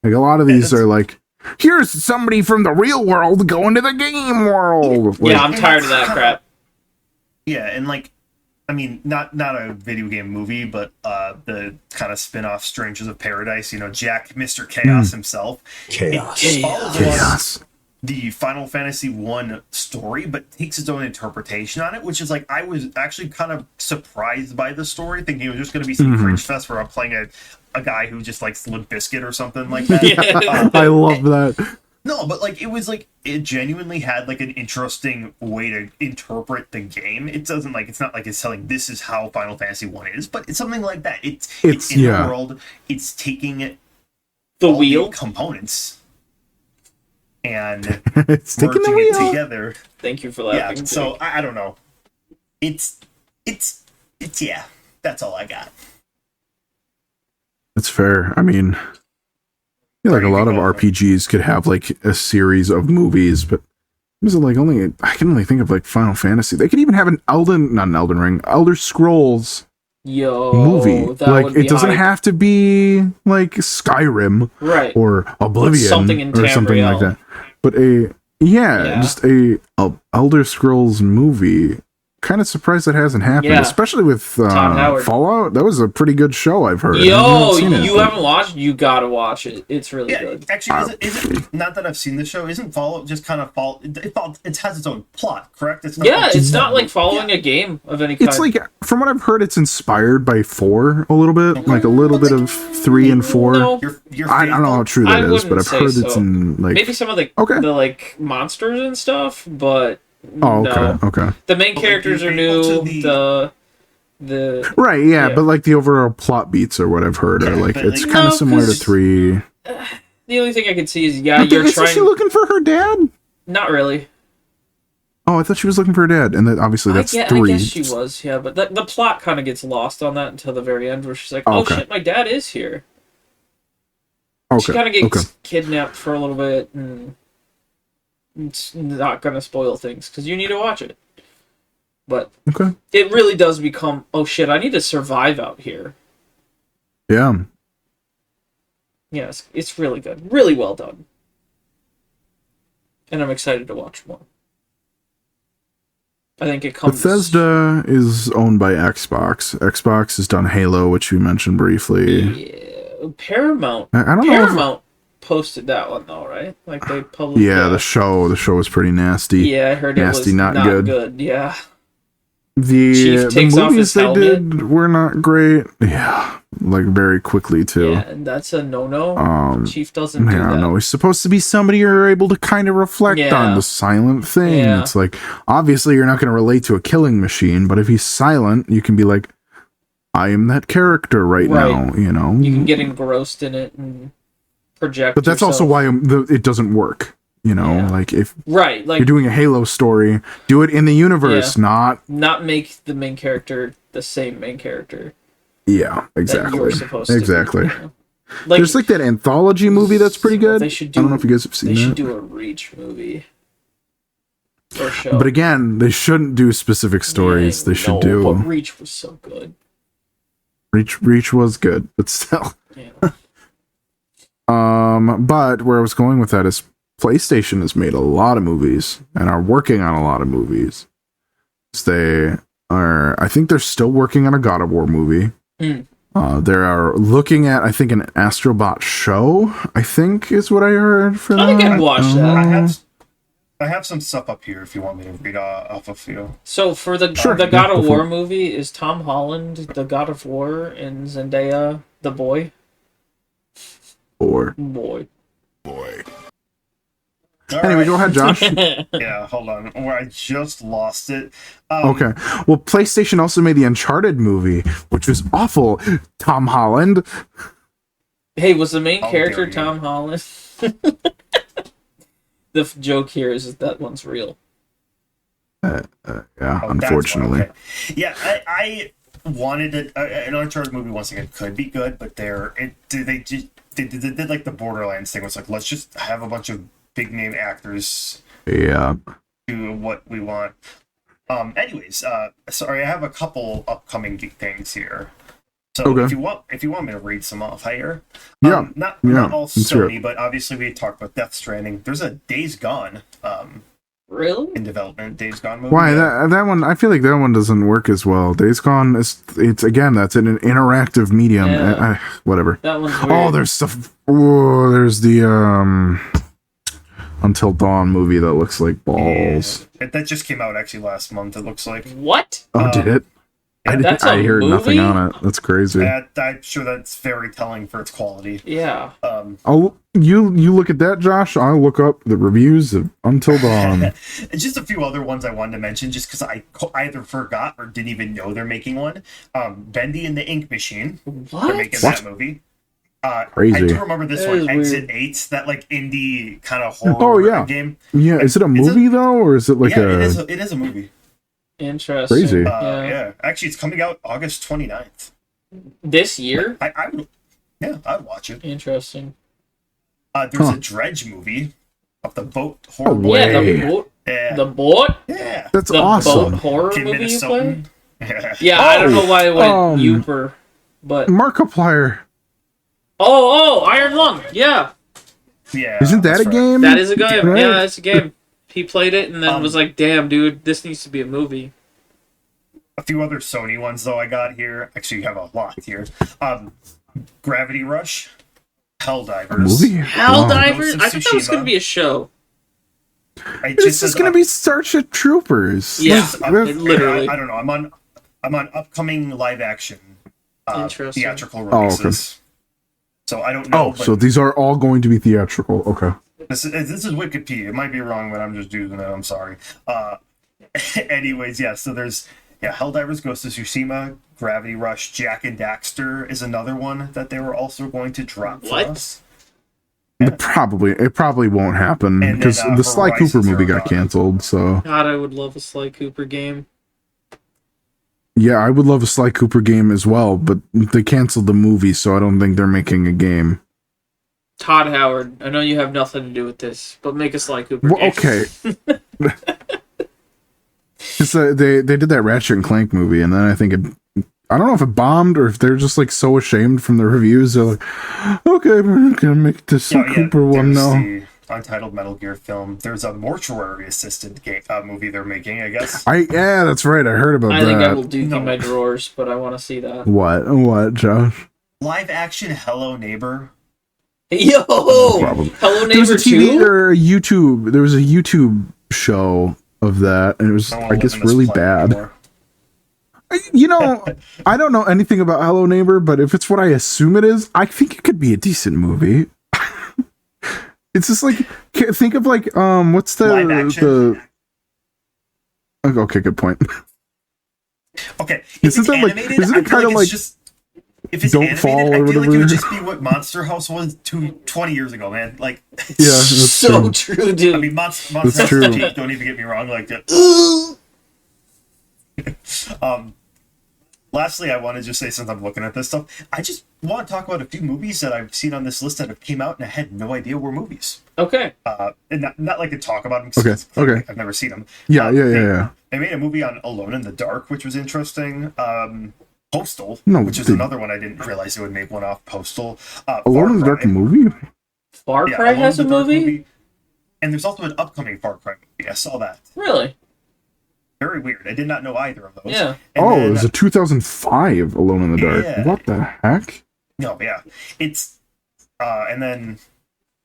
[SPEAKER 1] Like a lot of these are like, here's somebody from the real world going to the game world. Like,
[SPEAKER 2] Yeah, I'm tired of that crap.
[SPEAKER 3] Yeah, and like, I mean, not a video game movie, but the kind of spin-off Strangers of Paradise, Jack, Mr. Chaos himself.
[SPEAKER 4] Chaos.
[SPEAKER 3] It follows
[SPEAKER 1] chaos.
[SPEAKER 3] the Final Fantasy 1 story, but takes its own interpretation on it, which is like, I was actually kind of surprised by the story, thinking it was just going to be some cringe fest where I'm playing a guy who just likes Limp Bizkit or something like that.
[SPEAKER 1] I love that.
[SPEAKER 3] No, but like it genuinely had like an interesting way to interpret the game. It's not like it's telling this is how Final Fantasy 1 is, but it's something like that. It's in the world. It's taking
[SPEAKER 2] the wheel
[SPEAKER 3] components and
[SPEAKER 1] It's taking the
[SPEAKER 3] merging
[SPEAKER 1] wheel
[SPEAKER 3] it together.
[SPEAKER 2] Thank you for laughing.
[SPEAKER 3] Yeah, so I don't know. It's yeah. That's all I got.
[SPEAKER 1] That's fair. I mean, I feel like a lot of RPGs could have like a series of movies, but is it like I can only think of like Final Fantasy. They could even have not an Elden Ring, Elder Scrolls movie. Like it doesn't have to be like Skyrim,
[SPEAKER 2] right,
[SPEAKER 1] or Oblivion, or something like that. But just a Elder Scrolls movie. Kind of surprised that hasn't happened, especially with Fallout. That was a pretty good show, I've heard.
[SPEAKER 2] Yo, you haven't watched? You gotta watch it. It's really good.
[SPEAKER 3] Actually, is it not that I've seen the show? Isn't Fallout just kind of it has its own plot, correct? It's not
[SPEAKER 2] it's not like following a game of any kind.
[SPEAKER 1] It's like, from what I've heard, it's inspired by 4 a little bit, like a little bit of 3 and 4.
[SPEAKER 2] No,
[SPEAKER 1] I don't know how true that is, but I've heard it's in like
[SPEAKER 2] maybe some of the like monsters and stuff, but.
[SPEAKER 1] Oh,
[SPEAKER 2] no.
[SPEAKER 1] Okay.
[SPEAKER 2] The main characters are new. The
[SPEAKER 1] right, yeah, but like the overall plot beats are what I've heard are like it's kind of similar to 3.
[SPEAKER 2] The only thing I could see is
[SPEAKER 1] you're trying. Is she looking for her dad?
[SPEAKER 2] Not really.
[SPEAKER 1] Oh, I thought she was looking for her dad, and that obviously that's 3.
[SPEAKER 2] I guess she was, yeah, but the plot kind of gets lost on that until the very end, where she's like, "Oh shit, my dad is here." Okay. She kind of gets kidnapped for a little bit, and it's not gonna spoil things because you need to watch it. But it really does become, oh shit, I need to survive out here.
[SPEAKER 1] Yeah.
[SPEAKER 2] Yes, it's really good, really well done, and I'm excited to watch more. I think it comes.
[SPEAKER 1] Bethesda is owned by Xbox. Xbox has done Halo, which you mentioned briefly.
[SPEAKER 2] Yeah, Paramount.
[SPEAKER 1] I don't know.
[SPEAKER 2] Paramount posted that one though, right? Like they published.
[SPEAKER 1] Yeah, the show was pretty nasty.
[SPEAKER 2] Yeah, I heard it was not good. Yeah.
[SPEAKER 1] The movies they did were not great. Yeah, like very quickly too.
[SPEAKER 2] Yeah, and that's a no-no. Chief doesn't do that.
[SPEAKER 1] No, he's supposed to be somebody you're able to kind of reflect on, the silent thing. Yeah. It's like, obviously you're not going to relate to a killing machine, but if he's silent, you can be like, I am that character right now, you know?
[SPEAKER 2] You can get engrossed in it and project
[SPEAKER 1] But that's also why it doesn't work. You know, like if
[SPEAKER 2] like
[SPEAKER 1] you're doing a Halo story, do it in the universe, not
[SPEAKER 2] make the main character the same main character.
[SPEAKER 1] Yeah, exactly.
[SPEAKER 2] That you're supposed to
[SPEAKER 1] exactly.
[SPEAKER 2] Be, you know? Like,
[SPEAKER 1] there's like that anthology movie that's pretty good.
[SPEAKER 2] They should do,
[SPEAKER 1] I don't know if you guys have seen that.
[SPEAKER 2] They should do a Reach movie. Or show.
[SPEAKER 1] But again, they shouldn't do specific stories. They should do.
[SPEAKER 2] But Reach was so good.
[SPEAKER 1] Reach was good, but still.
[SPEAKER 2] Yeah.
[SPEAKER 1] But where I was going with that is PlayStation has made a lot of movies and are working on a lot of movies. I think they're still working on a God of War movie. They are looking at, I think, an Astrobot show, I think is what I heard for that.
[SPEAKER 2] I think I'd watch that.
[SPEAKER 3] I have some stuff up here if you want me to read off a few.
[SPEAKER 2] So for the God of War movie, is Tom Holland the God of War and Zendaya the boy? Boy.
[SPEAKER 1] Anyway, go ahead, Josh.
[SPEAKER 3] Yeah, hold on. I just lost it.
[SPEAKER 1] Okay. Well, PlayStation also made the Uncharted movie, which was awful. Tom Holland.
[SPEAKER 2] Hey, was the main character Tom Holland? The joke here is that one's real.
[SPEAKER 1] Yeah, unfortunately.
[SPEAKER 3] Okay. Yeah, I wanted an Uncharted movie once again could be good, but they did like the Borderlands thing. It's like, let's just have a bunch of big name actors.
[SPEAKER 1] Yeah.
[SPEAKER 3] to what we want. Anyways, sorry, I have a couple upcoming things here. So
[SPEAKER 1] Okay.
[SPEAKER 3] if you want me to read some off here,
[SPEAKER 1] Yeah.
[SPEAKER 3] not all
[SPEAKER 1] let's hear it.
[SPEAKER 3] Sony, but obviously we talked about Death Stranding. There's a Days Gone
[SPEAKER 2] Really?
[SPEAKER 3] in development. Days Gone movie.
[SPEAKER 1] Why
[SPEAKER 3] Yeah.
[SPEAKER 1] that one? I feel like that one doesn't work as well. Days Gone it's again that's in an interactive medium.
[SPEAKER 2] Yeah.
[SPEAKER 1] Whatever.
[SPEAKER 2] That one's weird.
[SPEAKER 1] Oh, there's stuff. Oh, there's the Until Dawn movie that looks like balls.
[SPEAKER 3] That just came out actually last month. It looks like.
[SPEAKER 2] What?
[SPEAKER 1] Oh, did it?
[SPEAKER 2] That's a
[SPEAKER 1] I heard
[SPEAKER 2] movie?
[SPEAKER 1] nothing on it. That's crazy.
[SPEAKER 3] I'm sure that's very telling for its quality.
[SPEAKER 2] Yeah.
[SPEAKER 1] You look at that, Josh. I'll look up the reviews of Until Dawn.
[SPEAKER 3] Just a few other ones I wanted to mention, just because I either forgot or didn't even know they're making one. Bendy and the Ink Machine.
[SPEAKER 2] What?
[SPEAKER 3] They're making that movie.
[SPEAKER 1] Crazy.
[SPEAKER 3] I do remember this
[SPEAKER 2] That
[SPEAKER 3] one,
[SPEAKER 2] is
[SPEAKER 3] Exit
[SPEAKER 2] weird.
[SPEAKER 3] 8, that like indie kind of horror game.
[SPEAKER 1] Yeah, is it a movie though, or is it like
[SPEAKER 3] Yeah, it is a movie.
[SPEAKER 2] Interesting.
[SPEAKER 1] Crazy.
[SPEAKER 3] Yeah. Actually, it's coming out August 29th.
[SPEAKER 2] This year?
[SPEAKER 3] I would, yeah, I'd watch it.
[SPEAKER 2] Interesting.
[SPEAKER 3] There's a Dredge movie of the boat horror.
[SPEAKER 1] Oh,
[SPEAKER 2] Yeah,
[SPEAKER 1] way.
[SPEAKER 2] the boat.
[SPEAKER 3] Yeah.
[SPEAKER 2] The boat?
[SPEAKER 3] Yeah.
[SPEAKER 1] That's
[SPEAKER 2] The
[SPEAKER 1] awesome.
[SPEAKER 2] boat horror
[SPEAKER 3] Kid
[SPEAKER 2] movie you play?
[SPEAKER 3] Minnesotan. Yeah.
[SPEAKER 2] Yeah, I don't know why it went Uper, but
[SPEAKER 1] Markiplier.
[SPEAKER 2] oh, Iron Lung. Yeah,
[SPEAKER 3] Yeah.
[SPEAKER 1] Isn't that
[SPEAKER 3] that's
[SPEAKER 1] a
[SPEAKER 3] right.
[SPEAKER 1] game?
[SPEAKER 2] that is a game.
[SPEAKER 1] Right.
[SPEAKER 2] Yeah, it's a game. He played it and then was like, "Damn, dude, this needs to be a movie."
[SPEAKER 3] A few other Sony ones though I got here. Actually, you have a lot here. Gravity Rush, Helldivers.
[SPEAKER 1] Movie?
[SPEAKER 2] Hell
[SPEAKER 1] Wow.
[SPEAKER 2] Divers.
[SPEAKER 3] Ghost of
[SPEAKER 2] I thought that was
[SPEAKER 3] Tsushima.
[SPEAKER 2] going to be a show.
[SPEAKER 1] This is gonna be Starship Troopers.
[SPEAKER 2] Yeah,
[SPEAKER 1] That's-
[SPEAKER 2] literally.
[SPEAKER 3] I don't know. I'm on upcoming live action
[SPEAKER 2] Interesting.
[SPEAKER 3] theatrical
[SPEAKER 1] Oh, okay.
[SPEAKER 3] releases. So I don't know.
[SPEAKER 1] Oh, so these are all going to be theatrical. Okay.
[SPEAKER 3] this is Wikipedia. It might be wrong, but I'm just using it. I'm sorry. Anyways, yeah. So there's Helldivers, Ghost of Tsushima, Gravity Rush, Jack and Daxter is another one that they were also going to drop for
[SPEAKER 2] What?
[SPEAKER 3] us.
[SPEAKER 1] It probably won't happen
[SPEAKER 3] And
[SPEAKER 1] because
[SPEAKER 3] then,
[SPEAKER 1] the Sly
[SPEAKER 3] Horizon
[SPEAKER 1] Cooper movie
[SPEAKER 3] Zero
[SPEAKER 1] got
[SPEAKER 3] Dawn.
[SPEAKER 1] canceled. So
[SPEAKER 2] God, I would love a Sly Cooper game.
[SPEAKER 1] yeah, I would love a Sly Cooper game as well, but they canceled the movie, so I don't think they're making a game.
[SPEAKER 2] Todd Howard, I know you have nothing to do with this, but make a Sly Cooper
[SPEAKER 1] Well,
[SPEAKER 2] game.
[SPEAKER 1] okay. It's they did that Ratchet and Clank movie, and then I think I don't know if it bombed or if they're just like so ashamed from the reviews. They're like, okay, we're not gonna make this Cooper one
[SPEAKER 3] there's
[SPEAKER 1] now.
[SPEAKER 3] the untitled Metal Gear film. There's a mortuary assisted game movie they're making, I guess.
[SPEAKER 1] Yeah, that's right. I heard about
[SPEAKER 2] I think I
[SPEAKER 1] that.
[SPEAKER 2] will duke
[SPEAKER 3] No.
[SPEAKER 2] in my drawers, but I want to see that.
[SPEAKER 1] What, Josh?
[SPEAKER 3] Live action Hello Neighbor.
[SPEAKER 2] Yo!
[SPEAKER 1] Probably.
[SPEAKER 2] Hello
[SPEAKER 1] There was
[SPEAKER 2] Neighbor
[SPEAKER 1] a TV
[SPEAKER 2] 2?
[SPEAKER 1] or a YouTube. There was a YouTube show of that, and it was,
[SPEAKER 3] No one
[SPEAKER 1] I guess,
[SPEAKER 3] lives in this
[SPEAKER 1] really
[SPEAKER 3] planet
[SPEAKER 1] bad.
[SPEAKER 3] anymore.
[SPEAKER 1] You know, I don't know anything about Hello Neighbor, but if it's what I assume it is, I think it could be a decent movie. It's just like, think of like, what's
[SPEAKER 3] Live action.
[SPEAKER 1] the? Okay, good point.
[SPEAKER 3] Okay, if
[SPEAKER 1] Isn't
[SPEAKER 3] it's
[SPEAKER 1] that like-
[SPEAKER 3] animated,
[SPEAKER 1] isn't
[SPEAKER 3] I
[SPEAKER 1] it
[SPEAKER 3] feel
[SPEAKER 1] kinda
[SPEAKER 3] like
[SPEAKER 1] like
[SPEAKER 3] it's just if it's
[SPEAKER 1] Don't
[SPEAKER 3] animated,
[SPEAKER 1] Fall or
[SPEAKER 3] I feel like it
[SPEAKER 1] whatever?
[SPEAKER 3] would just be what Monster House was 20 years ago, man. Like,
[SPEAKER 1] Yeah, that's
[SPEAKER 2] So
[SPEAKER 1] true.
[SPEAKER 2] true, dude.
[SPEAKER 3] I mean, Monster
[SPEAKER 1] That's
[SPEAKER 3] House
[SPEAKER 1] true.
[SPEAKER 3] don't even get me wrong. Like, lastly, I want to just say, since I'm looking at this stuff, I just want to talk about a few movies that I've seen on this list that have came out and I had no idea were movies.
[SPEAKER 2] Okay.
[SPEAKER 3] And not like to talk about them.
[SPEAKER 1] Okay, okay.
[SPEAKER 3] I've never seen them.
[SPEAKER 1] Yeah, yeah.
[SPEAKER 3] They made a movie on Alone in the Dark, which was interesting. Postal,
[SPEAKER 1] No,
[SPEAKER 3] which is
[SPEAKER 1] they-
[SPEAKER 3] another one I didn't realize they would make one off. Postal.
[SPEAKER 1] Alone in the Dark movie.
[SPEAKER 2] Far
[SPEAKER 3] Yeah,
[SPEAKER 2] Cry
[SPEAKER 3] Alone
[SPEAKER 2] has
[SPEAKER 3] in
[SPEAKER 2] a
[SPEAKER 3] the Dark
[SPEAKER 2] movie?
[SPEAKER 3] And there's also an upcoming Far Cry movie. I saw that.
[SPEAKER 2] Really?
[SPEAKER 3] Very weird. I did not know either of those.
[SPEAKER 2] Yeah.
[SPEAKER 3] And
[SPEAKER 1] Oh,
[SPEAKER 3] then-
[SPEAKER 1] it was a 2005 Alone in the Dark.
[SPEAKER 3] Yeah.
[SPEAKER 1] What the heck?
[SPEAKER 3] no, yeah. It's and then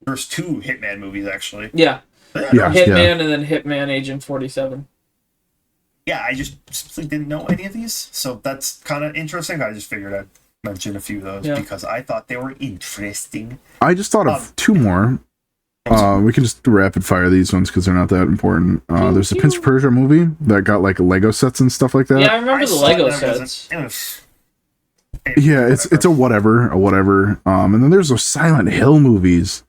[SPEAKER 3] there's two Hitman movies actually.
[SPEAKER 2] Yeah.
[SPEAKER 1] Yeah.
[SPEAKER 2] Hitman and then Hitman Agent 47.
[SPEAKER 3] Yeah, I just simply didn't know any of these, so that's kind of interesting. I just figured I'd mention a few of those
[SPEAKER 2] Yeah.
[SPEAKER 3] because I thought they were interesting.
[SPEAKER 1] I just thought of two more. We can just rapid fire these ones because they're not that important. There's a Prince of Persia movie that got like Lego sets and stuff like that.
[SPEAKER 2] Yeah, I remember the
[SPEAKER 3] saw
[SPEAKER 2] Lego
[SPEAKER 3] it and it
[SPEAKER 2] sets.
[SPEAKER 1] Yeah, it's a whatever. And then there's those Silent Hill movies.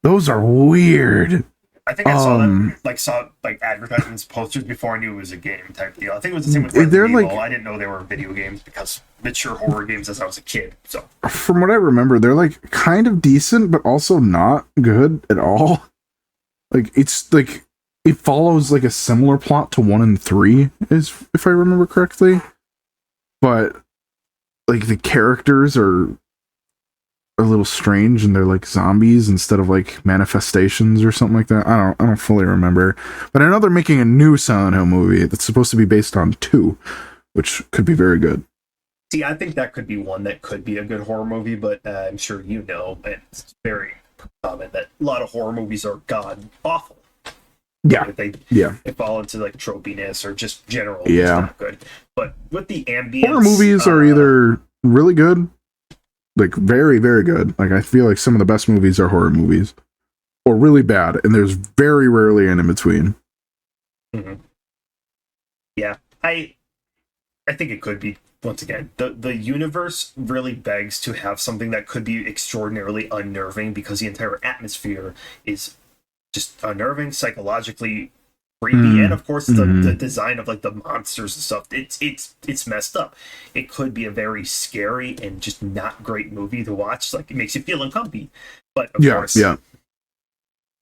[SPEAKER 1] Those are weird.
[SPEAKER 3] I think I saw them saw advertisements, posters before I knew it was a game type deal. I think it was the same with
[SPEAKER 1] They're
[SPEAKER 3] Resident
[SPEAKER 1] like-
[SPEAKER 3] Evil. I didn't know they were video games because mature horror games as I was a kid. So
[SPEAKER 1] From what I remember, they're like kind of decent, but also not good at all. Like it's like it follows like a similar plot to 1 and 3, is if I remember correctly. But like the characters are a little strange and they're like zombies instead of like manifestations or something like that. I don't fully remember. But I know they're making a new Silent Hill movie that's supposed to be based on 2, which could be very good.
[SPEAKER 3] See, I think that could be one that could be a good horror movie, but I'm sure you know, it's very common that a lot of horror movies are god awful.
[SPEAKER 1] Yeah.
[SPEAKER 3] They fall into like tropiness or just general not good. But with the ambience,
[SPEAKER 1] horror movies are either really good, like very, very good. Like I feel like some of the best movies are horror movies, or really bad, and there's very rarely an in between.
[SPEAKER 3] Mm-hmm. Yeah, I think it could be. Once again, the universe really begs to have something that could be extraordinarily unnerving because the entire atmosphere is just unnerving, psychologically creepy, and of course the design of like the monsters and stuff. It's messed up. It could be a very scary and just not great movie to watch. Like it makes you feel uncomfy. But of course,
[SPEAKER 1] yeah,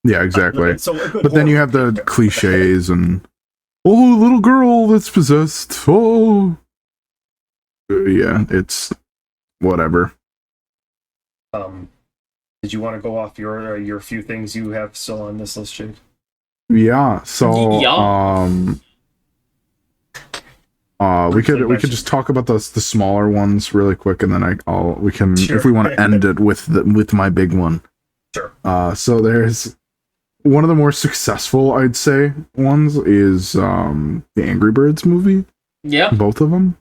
[SPEAKER 1] exactly. But then you have the cliches and little girl that's possessed. Yeah, it's whatever.
[SPEAKER 3] Did you want to go off your few things you have still on this list, Jake?
[SPEAKER 1] Yeah. So we could just talk about the smaller ones really quick, and then we can if we want to end it with my big one.
[SPEAKER 3] Sure.
[SPEAKER 1] So there's one of the more successful, I'd say, ones is the Angry Birds movie.
[SPEAKER 2] Yeah.
[SPEAKER 1] Both of them.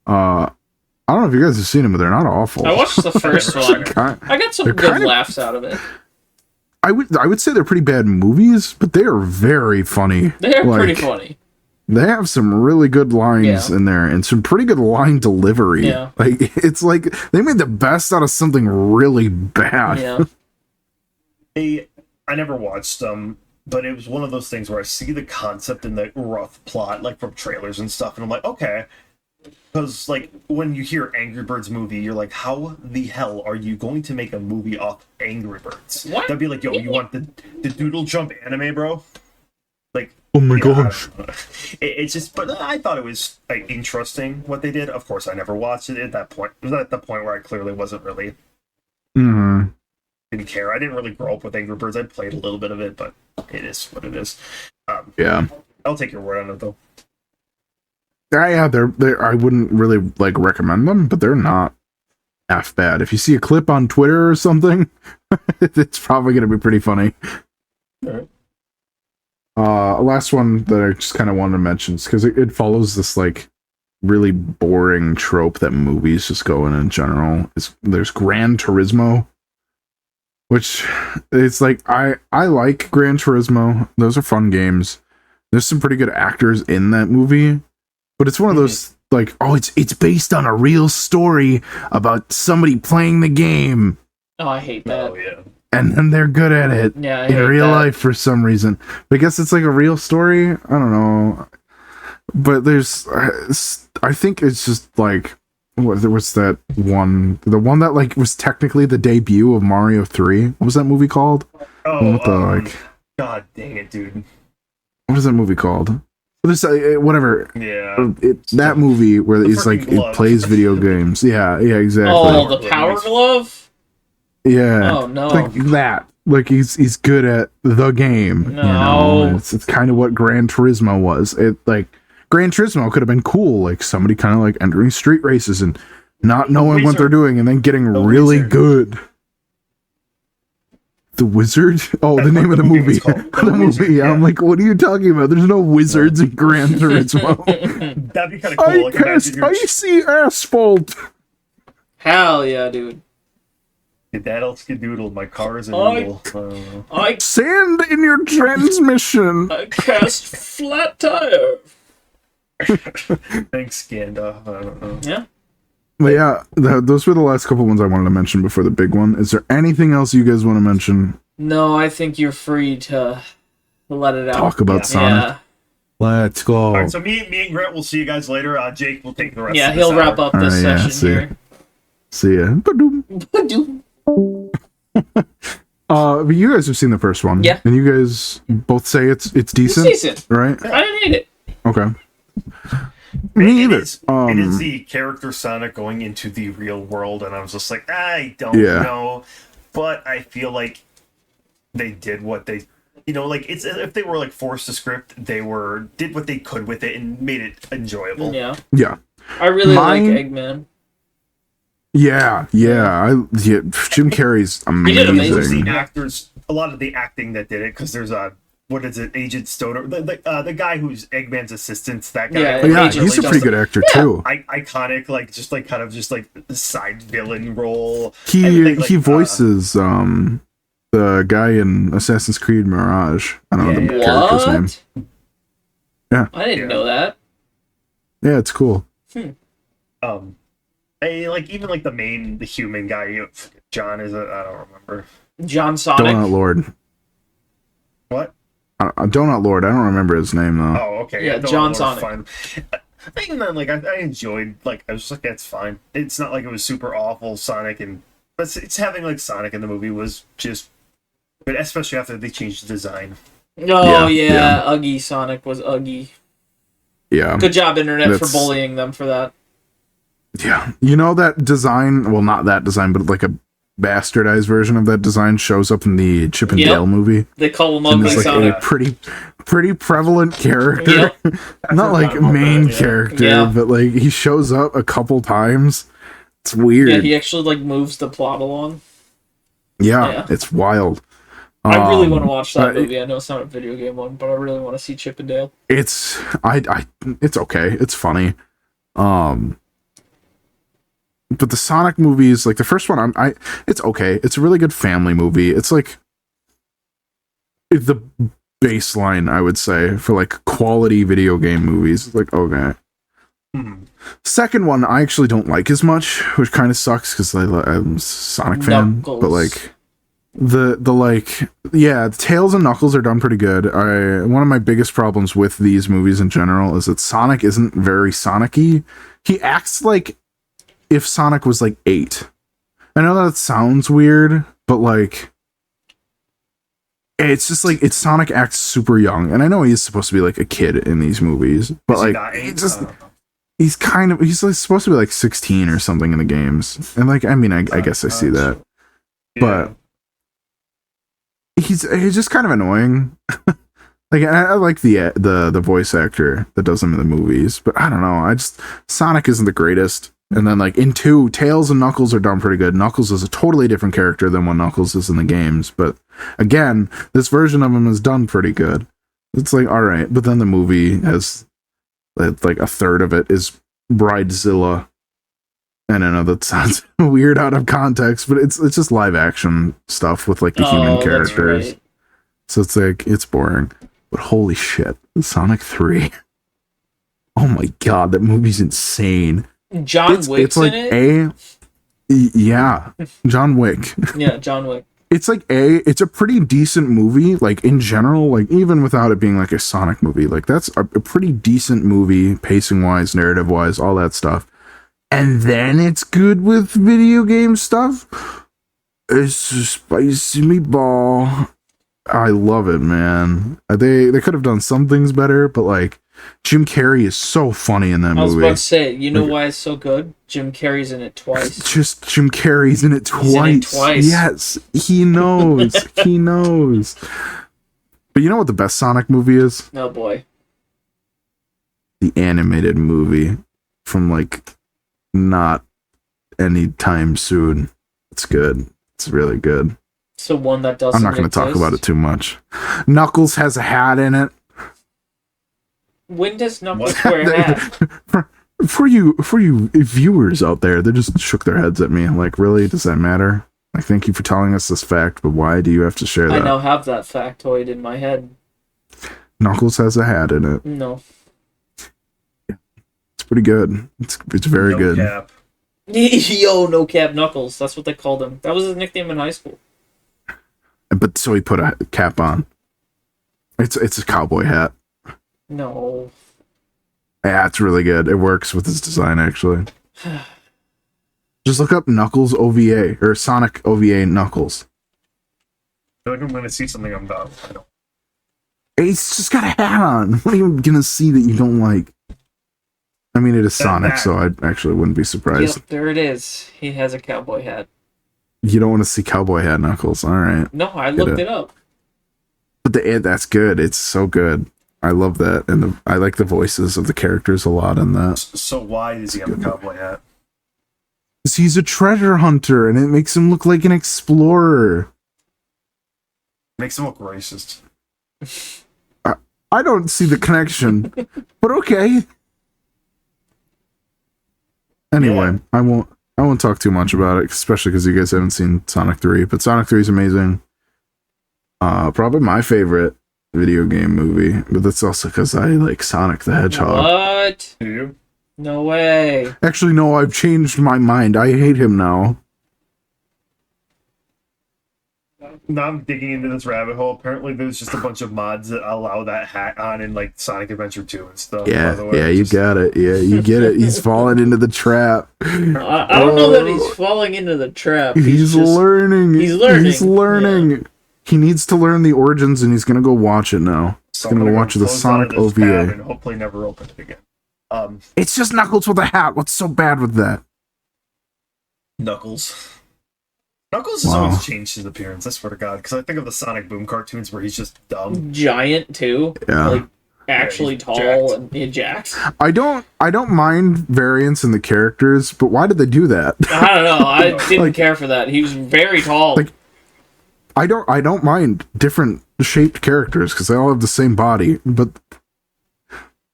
[SPEAKER 1] I don't know if you guys have seen them, but they're not awful.
[SPEAKER 2] I watched the first one. I got some good laughs out of it.
[SPEAKER 1] I would say they're pretty bad movies, but they are very funny.
[SPEAKER 2] They are pretty funny.
[SPEAKER 1] They have some really good lines in there and some pretty good line delivery.
[SPEAKER 2] Yeah.
[SPEAKER 1] Like it's like they made the best out of something really bad.
[SPEAKER 2] Yeah.
[SPEAKER 3] I never watched them, but it was one of those things where I see the concept and the rough plot, like from trailers and stuff, and I'm like, okay. Because, like, when you hear Angry Birds movie, you're like, how the hell are you going to make a movie off Angry Birds?
[SPEAKER 2] What?
[SPEAKER 3] That'd be like, yo, you want the Doodle Jump anime, bro? Like,
[SPEAKER 1] oh my gosh.
[SPEAKER 3] It's just, but I thought it was like interesting what they did. Of course, I never watched it at that point. It was at the point where I clearly wasn't really didn't care. I didn't really grow up with Angry Birds. I played a little bit of it, but it is what it is.
[SPEAKER 1] Yeah.
[SPEAKER 3] I'll take your word on it, though.
[SPEAKER 1] Yeah, they're I wouldn't really like recommend them, but they're not half bad. If you see a clip on Twitter or something, it's probably gonna be pretty funny.
[SPEAKER 3] All
[SPEAKER 1] right. Last one that I just kind of wanted to mention is because it follows this like really boring trope that movies just go in general. There's Gran Turismo, which it's like I like Gran Turismo. Those are fun games. There's some pretty good actors in that movie. But it's one of those, like, it's based on a real story about somebody playing the game.
[SPEAKER 2] Oh, I hate that.
[SPEAKER 3] Oh, yeah.
[SPEAKER 1] And then they're good at it in real life for some reason. But I guess it's like a real story. I don't know. But I think it's just like, there was that one, the one that like was technically the debut of Mario 3. What was that movie called?
[SPEAKER 3] Oh, God dang it, dude.
[SPEAKER 1] What is that movie called? Whatever.
[SPEAKER 3] Yeah.
[SPEAKER 1] That movie where he's like it plays video games. Yeah, exactly.
[SPEAKER 2] Oh, the Power Glove?
[SPEAKER 1] Yeah.
[SPEAKER 2] Oh no.
[SPEAKER 1] Like that. Like he's good at the game.
[SPEAKER 2] No.
[SPEAKER 1] You know? It's kind of what Gran Turismo was. It like Gran Turismo could have been cool, like somebody kind of like entering street races and not knowing what they're doing and then getting really good. The Wizard? Oh, the name of the movie. The movie. Yeah. I'm like, what are you talking about? There's no wizards in Gran Turismo.
[SPEAKER 3] That'd be kind of cool.
[SPEAKER 1] I cast icy asphalt.
[SPEAKER 2] Hell yeah, dude.
[SPEAKER 3] That'll skadoodle. My car is a noodle.
[SPEAKER 1] Sand in your transmission.
[SPEAKER 2] I cast flat tire.
[SPEAKER 3] Thanks, Gandalf. I don't know.
[SPEAKER 2] Yeah.
[SPEAKER 1] But yeah, those were the last couple ones I wanted to mention before the big one. Is there anything else you guys want to mention?
[SPEAKER 2] No, I think you're free to let it out.
[SPEAKER 1] Talk about Sonic. Yeah. Let's go.
[SPEAKER 3] All right, so me and Grant will see you guys later. Jake will take the rest.
[SPEAKER 2] Yeah,
[SPEAKER 3] of this
[SPEAKER 2] he'll wrap up this session here.
[SPEAKER 1] See ya. But you guys have seen the first one.
[SPEAKER 2] Yeah.
[SPEAKER 1] And you guys both say it's decent,
[SPEAKER 2] It's decent.
[SPEAKER 1] right?
[SPEAKER 2] I didn't hate it.
[SPEAKER 1] Okay. Me either.
[SPEAKER 3] It is the character Sonic going into the real world, and I was just like, I don't
[SPEAKER 1] Yeah.
[SPEAKER 3] know. But I feel like they did what they, like it's if they were like forced to script, they did what they could with it and made it enjoyable.
[SPEAKER 2] Yeah.
[SPEAKER 1] Yeah.
[SPEAKER 2] I really
[SPEAKER 1] Mine-
[SPEAKER 2] like Eggman.
[SPEAKER 1] Yeah. Jim Carrey's
[SPEAKER 2] He did
[SPEAKER 3] It was
[SPEAKER 1] amazing.
[SPEAKER 3] the actors, a lot of the acting that did it, because there's what is it, Agent Stoner, the guy who's Eggman's assistant, that guy.
[SPEAKER 2] Yeah,
[SPEAKER 1] Oh, yeah,
[SPEAKER 2] Agent
[SPEAKER 1] he's a
[SPEAKER 2] Lee
[SPEAKER 1] pretty good actor too.
[SPEAKER 3] Iconic, kind of side villain role.
[SPEAKER 1] He
[SPEAKER 3] Everything, like,
[SPEAKER 1] voices the guy in Assassin's Creed Mirage. I don't know the
[SPEAKER 3] Yeah.
[SPEAKER 1] character's name.
[SPEAKER 2] What?
[SPEAKER 1] Yeah.
[SPEAKER 2] I didn't know that.
[SPEAKER 1] Yeah, it's cool.
[SPEAKER 3] The human guy, John I don't remember.
[SPEAKER 2] John Sonic.
[SPEAKER 1] Donut Lord.
[SPEAKER 3] What?
[SPEAKER 1] Donut Lord. I don't remember his name though.
[SPEAKER 3] Oh, okay.
[SPEAKER 2] Yeah,
[SPEAKER 3] Don't
[SPEAKER 2] John
[SPEAKER 3] know,
[SPEAKER 2] Sonic.
[SPEAKER 3] Fine. Even then, I enjoyed, I was just like, that's fine. It's not like it was super awful, Sonic, but it's having, Sonic in the movie was just, but especially after they changed the design.
[SPEAKER 2] Oh,
[SPEAKER 1] Yeah,
[SPEAKER 2] yeah. Uggy Sonic was Uggy.
[SPEAKER 1] Yeah.
[SPEAKER 2] Good job, Internet, for
[SPEAKER 1] That's-
[SPEAKER 2] bullying them for that.
[SPEAKER 1] Yeah. You know that design, well, not that design, but like a bastardized version of that design shows up in the Chip and
[SPEAKER 2] Yep.
[SPEAKER 1] Dale movie.
[SPEAKER 2] They call him
[SPEAKER 1] And
[SPEAKER 2] Ugly
[SPEAKER 1] it's like
[SPEAKER 2] Sonic.
[SPEAKER 1] a pretty prevalent character.
[SPEAKER 2] Yep.
[SPEAKER 1] Not like
[SPEAKER 3] forgot about
[SPEAKER 1] main
[SPEAKER 3] that, yeah.
[SPEAKER 1] character,
[SPEAKER 2] Yeah.
[SPEAKER 1] but like he shows up a couple times. It's weird.
[SPEAKER 2] Yeah, he actually moves the plot along. Yeah.
[SPEAKER 1] It's wild.
[SPEAKER 2] I really want to watch that
[SPEAKER 1] but
[SPEAKER 2] movie. I know it's not a video game one, but I really want to see Chip and Dale.
[SPEAKER 1] It's it's okay. It's funny. But the Sonic movies, like the first one, it's okay. It's a really good family movie. It's like the baseline, I would say, for like quality video game movies. Like, okay. Second one, I actually don't like as much, which kind of sucks because I'm a Sonic fan.
[SPEAKER 2] Knuckles.
[SPEAKER 1] But like the Tails and Knuckles are done pretty good. One of my biggest problems with these movies in general is that Sonic isn't very Sonic-y. He acts like if Sonic was like 8. I know that sounds weird, but like it's just like Sonic acts super young, and I know he's supposed to be like a kid in these movies, but
[SPEAKER 3] Is he
[SPEAKER 1] like
[SPEAKER 3] not eight?
[SPEAKER 1] it's just
[SPEAKER 3] I don't know.
[SPEAKER 1] he's like supposed to be like 16 or something in the games, and like I mean I guess I see that, but he's just kind of annoying. Like I like the voice actor that does him in the movies, but I don't know. Sonic isn't the greatest. And then like in 2, Tails and Knuckles are done pretty good. Knuckles is a totally different character than what Knuckles is in the games, but again, this version of him is done pretty good. It's like all right, but then the movie has like a third of it is Bridezilla. And I know that sounds weird out of context, but it's just live action stuff with like the human
[SPEAKER 2] that's
[SPEAKER 1] characters.
[SPEAKER 2] right.
[SPEAKER 1] So it's like it's boring. But holy shit, Sonic 3. Oh my god, that movie's insane.
[SPEAKER 2] John Wick's
[SPEAKER 1] like
[SPEAKER 2] in it?
[SPEAKER 1] yeah, John Wick.
[SPEAKER 2] Yeah, John Wick.
[SPEAKER 1] It's like it's a pretty decent movie, like in general, like even without it being like a Sonic movie. Like that's a pretty decent movie, pacing wise, narrative wise, all that stuff. And then it's good with video game stuff. It's a spicy meatball. I love it, man. They could have done some things better, but like Jim Carrey is so funny in that
[SPEAKER 2] I was
[SPEAKER 1] movie.
[SPEAKER 2] about to say, you know why it's so good? Jim Carrey's in it twice.
[SPEAKER 1] Just Jim Carrey's in it twice.
[SPEAKER 2] He's in it twice.
[SPEAKER 1] Yes, he knows. He knows. But you know what the best Sonic movie is?
[SPEAKER 2] Oh boy.
[SPEAKER 1] The animated movie from like not anytime soon. It's good. It's really good.
[SPEAKER 2] So one that doesn't
[SPEAKER 1] I'm not going to talk about it too much. Knuckles has a hat in it.
[SPEAKER 2] When does Knuckles
[SPEAKER 3] What?
[SPEAKER 2] wear a hat?
[SPEAKER 1] For you viewers out there, they just shook their heads at me. I'm like, really? Does that matter? Like, thank you for telling us this fact, but why do you have to share
[SPEAKER 2] I
[SPEAKER 1] that?
[SPEAKER 2] now have that factoid in my head.
[SPEAKER 1] Knuckles has a hat in it.
[SPEAKER 2] No.
[SPEAKER 1] It's pretty good. It's very
[SPEAKER 3] No
[SPEAKER 1] good.
[SPEAKER 3] cap.
[SPEAKER 2] Yo, no cap Knuckles. That's what they called him. That was his nickname in high school.
[SPEAKER 1] But so he put a cap on. It's a cowboy hat.
[SPEAKER 2] No.
[SPEAKER 1] Yeah, it's really good. It works with his design actually. Just look up Knuckles OVA or Sonic OVA Knuckles.
[SPEAKER 3] I feel like I'm going to see something I'm not. I don't.
[SPEAKER 1] He's just got a hat on. What are you gonna see that you don't like? I mean, it is Sonic, so I actually wouldn't be surprised.
[SPEAKER 2] Yep, there it is. He has a cowboy hat.
[SPEAKER 1] You don't want to see cowboy hat Knuckles. All right.
[SPEAKER 2] No, I looked it up.
[SPEAKER 1] But that's good. It's so good. I love that, and I like the voices of the characters a lot in that.
[SPEAKER 3] So why does he have a cowboy hat?
[SPEAKER 1] Because he's a treasure hunter, and it makes him look like an explorer.
[SPEAKER 3] Makes him look racist.
[SPEAKER 1] I don't see the connection, but okay. Anyway,
[SPEAKER 3] Yeah.
[SPEAKER 1] I won't talk too much about it, especially because you guys haven't seen Sonic 3. But Sonic 3 is amazing. Probably my favorite video game movie, but that's also because I like Sonic the Hedgehog.
[SPEAKER 2] What?
[SPEAKER 3] Do you?
[SPEAKER 2] No way.
[SPEAKER 1] Actually, no, I've changed my mind. I hate him now.
[SPEAKER 3] Now I'm digging into this rabbit hole. Apparently, there's just a bunch of mods that allow that hat on in like Sonic Adventure 2 and stuff.
[SPEAKER 1] Yeah,
[SPEAKER 3] by the way.
[SPEAKER 1] yeah, you got it. Yeah, you get it. He's falling into the trap.
[SPEAKER 2] I don't know that he's falling into the trap.
[SPEAKER 1] He's
[SPEAKER 2] just,
[SPEAKER 1] learning.
[SPEAKER 2] He's learning.
[SPEAKER 1] He's learning.
[SPEAKER 2] Yeah.
[SPEAKER 1] He needs to learn the origins, and he's gonna go watch it now. He's
[SPEAKER 3] So I'm
[SPEAKER 1] gonna
[SPEAKER 3] gonna
[SPEAKER 1] watch the
[SPEAKER 3] close
[SPEAKER 1] Sonic
[SPEAKER 3] out of this tab
[SPEAKER 1] OVA.
[SPEAKER 3] and hopefully never open it again.
[SPEAKER 1] It's just Knuckles with a hat. What's so bad with that?
[SPEAKER 3] Knuckles. Knuckles has
[SPEAKER 1] Wow.
[SPEAKER 3] always changed his appearance. I swear to God, because I think of the Sonic Boom cartoons where he's just dumb.
[SPEAKER 2] Giant too.
[SPEAKER 1] Yeah.
[SPEAKER 2] Like actually
[SPEAKER 3] he's
[SPEAKER 2] tall
[SPEAKER 3] jacked.
[SPEAKER 2] and jacked.
[SPEAKER 1] I don't mind variance in the characters, but why did they do that?
[SPEAKER 2] I don't know. I didn't
[SPEAKER 1] Like-
[SPEAKER 2] care for that. He was very tall.
[SPEAKER 1] Like- I don't mind different shaped characters because they all have the same body, but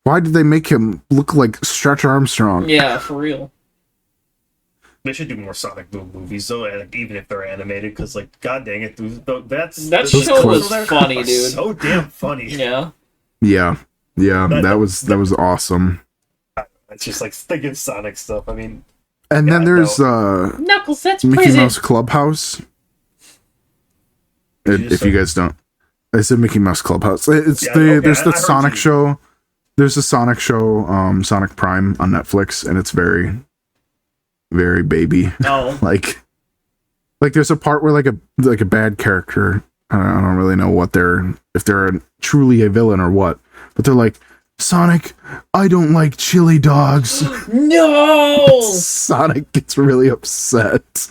[SPEAKER 1] why did they make him look like Stretch Armstrong?
[SPEAKER 2] Yeah, for real.
[SPEAKER 3] They should do more Sonic Boom movies, though, like, even if they're animated, because, like, god dang it,
[SPEAKER 2] That
[SPEAKER 3] those
[SPEAKER 2] show was
[SPEAKER 3] clips
[SPEAKER 2] funny,
[SPEAKER 3] are
[SPEAKER 2] dude.
[SPEAKER 3] so damn funny.
[SPEAKER 2] Yeah.
[SPEAKER 1] Yeah, that was awesome.
[SPEAKER 3] It's just like thinking Sonic stuff. I mean,
[SPEAKER 1] And
[SPEAKER 3] Yeah,
[SPEAKER 1] then there's
[SPEAKER 2] Knuckles, that's
[SPEAKER 1] Mickey
[SPEAKER 2] prison.
[SPEAKER 1] Mouse Clubhouse.
[SPEAKER 3] Did you
[SPEAKER 1] If
[SPEAKER 3] say-
[SPEAKER 1] you guys don't, I said Mickey Mouse Clubhouse. It's
[SPEAKER 3] Yeah, okay,
[SPEAKER 1] there's the
[SPEAKER 3] I heard
[SPEAKER 1] Sonic
[SPEAKER 3] you.
[SPEAKER 1] show. There's a Sonic show, Sonic Prime on Netflix, and it's very, very baby.
[SPEAKER 2] Oh.
[SPEAKER 1] Like there's a part where like a bad character. I don't really know what if they're truly a villain or what, but they're like, Sonic, I don't like chili dogs.
[SPEAKER 2] No!
[SPEAKER 1] Sonic gets really upset.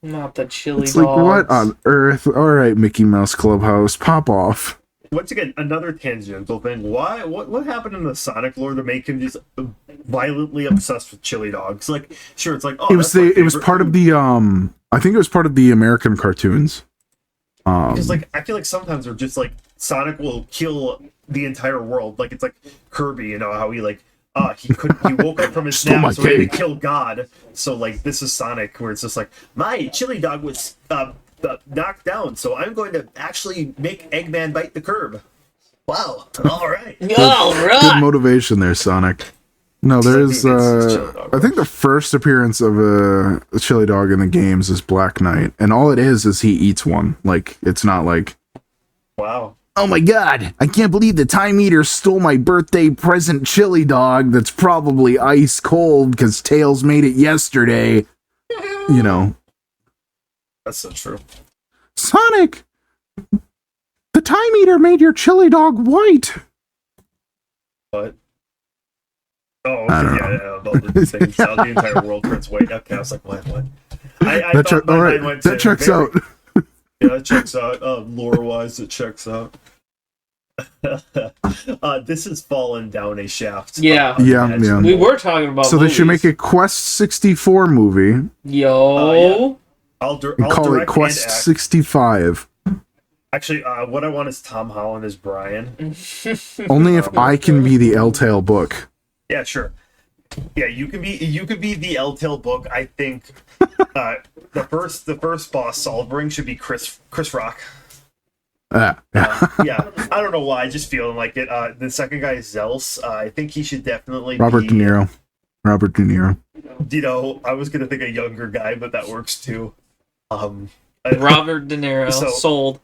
[SPEAKER 2] Not the chili
[SPEAKER 1] It's
[SPEAKER 2] dogs.
[SPEAKER 1] like, what on earth? All right, Mickey Mouse Clubhouse, pop off.
[SPEAKER 3] once again, another tangential thing. Why? What happened in the Sonic lore to make him just violently obsessed with chili dogs? Like, sure, it's like, oh,
[SPEAKER 1] It was it was part of the I think it was part of the American cartoons.
[SPEAKER 3] Because, like, I feel like sometimes they're just like Sonic will kill the entire world. Like, it's like Kirby, you know, how he like he woke up from his
[SPEAKER 1] Stole my
[SPEAKER 3] nap, so he had to
[SPEAKER 1] cake.
[SPEAKER 3] kill God. So like this is Sonic, where it's just like my chili dog was knocked down, so I'm going to actually make Eggman bite the curb. Wow! All right.
[SPEAKER 2] All
[SPEAKER 1] Good
[SPEAKER 2] right.
[SPEAKER 1] motivation there, Sonic. No, there's
[SPEAKER 3] chili dog
[SPEAKER 1] I think the first appearance of a chili dog in the games is Black Knight, and all it is he eats one. Like, it's not like,
[SPEAKER 3] Wow.
[SPEAKER 1] oh my god, I can't believe the Time Eater stole my birthday present chili dog that's probably ice cold because Tails made it yesterday. You know,
[SPEAKER 3] That's so true.
[SPEAKER 1] Sonic, the Time Eater made your chili dog white.
[SPEAKER 3] But oh, okay,
[SPEAKER 1] I don't
[SPEAKER 3] the thing, so the entire world turns white. Okay, I was like, what? I
[SPEAKER 1] That
[SPEAKER 3] thought my
[SPEAKER 1] all
[SPEAKER 3] mind
[SPEAKER 1] right,
[SPEAKER 3] went
[SPEAKER 1] that
[SPEAKER 3] to
[SPEAKER 1] checks
[SPEAKER 3] very-
[SPEAKER 1] out.
[SPEAKER 3] Yeah, that checks out. Lore-wise, it checks out. This has fallen down a shaft.
[SPEAKER 2] Yeah.
[SPEAKER 1] Yeah, yeah.
[SPEAKER 2] We were talking about
[SPEAKER 1] So they should
[SPEAKER 2] movies.
[SPEAKER 1] make a Quest 64 movie
[SPEAKER 2] Yo.
[SPEAKER 3] I'll
[SPEAKER 1] and call it
[SPEAKER 3] direct
[SPEAKER 1] Quest
[SPEAKER 3] and act.
[SPEAKER 1] 65.
[SPEAKER 3] Actually, what I want is Tom Holland as Brian.
[SPEAKER 1] Only if I can be the L-Tail book.
[SPEAKER 3] Yeah, sure. Yeah, you could be the L-Tail book. I think the first boss Solvering should be Chris Rock.
[SPEAKER 1] Yeah.
[SPEAKER 3] Yeah, I don't know why. I just feeling like it. The second guy is Zels. I think he should definitely
[SPEAKER 1] Robert
[SPEAKER 3] be,
[SPEAKER 1] De Niro. Robert De Niro.
[SPEAKER 3] You know, I was gonna think a younger guy, but that works too.
[SPEAKER 2] Robert De Niro.
[SPEAKER 3] So-
[SPEAKER 2] Sold.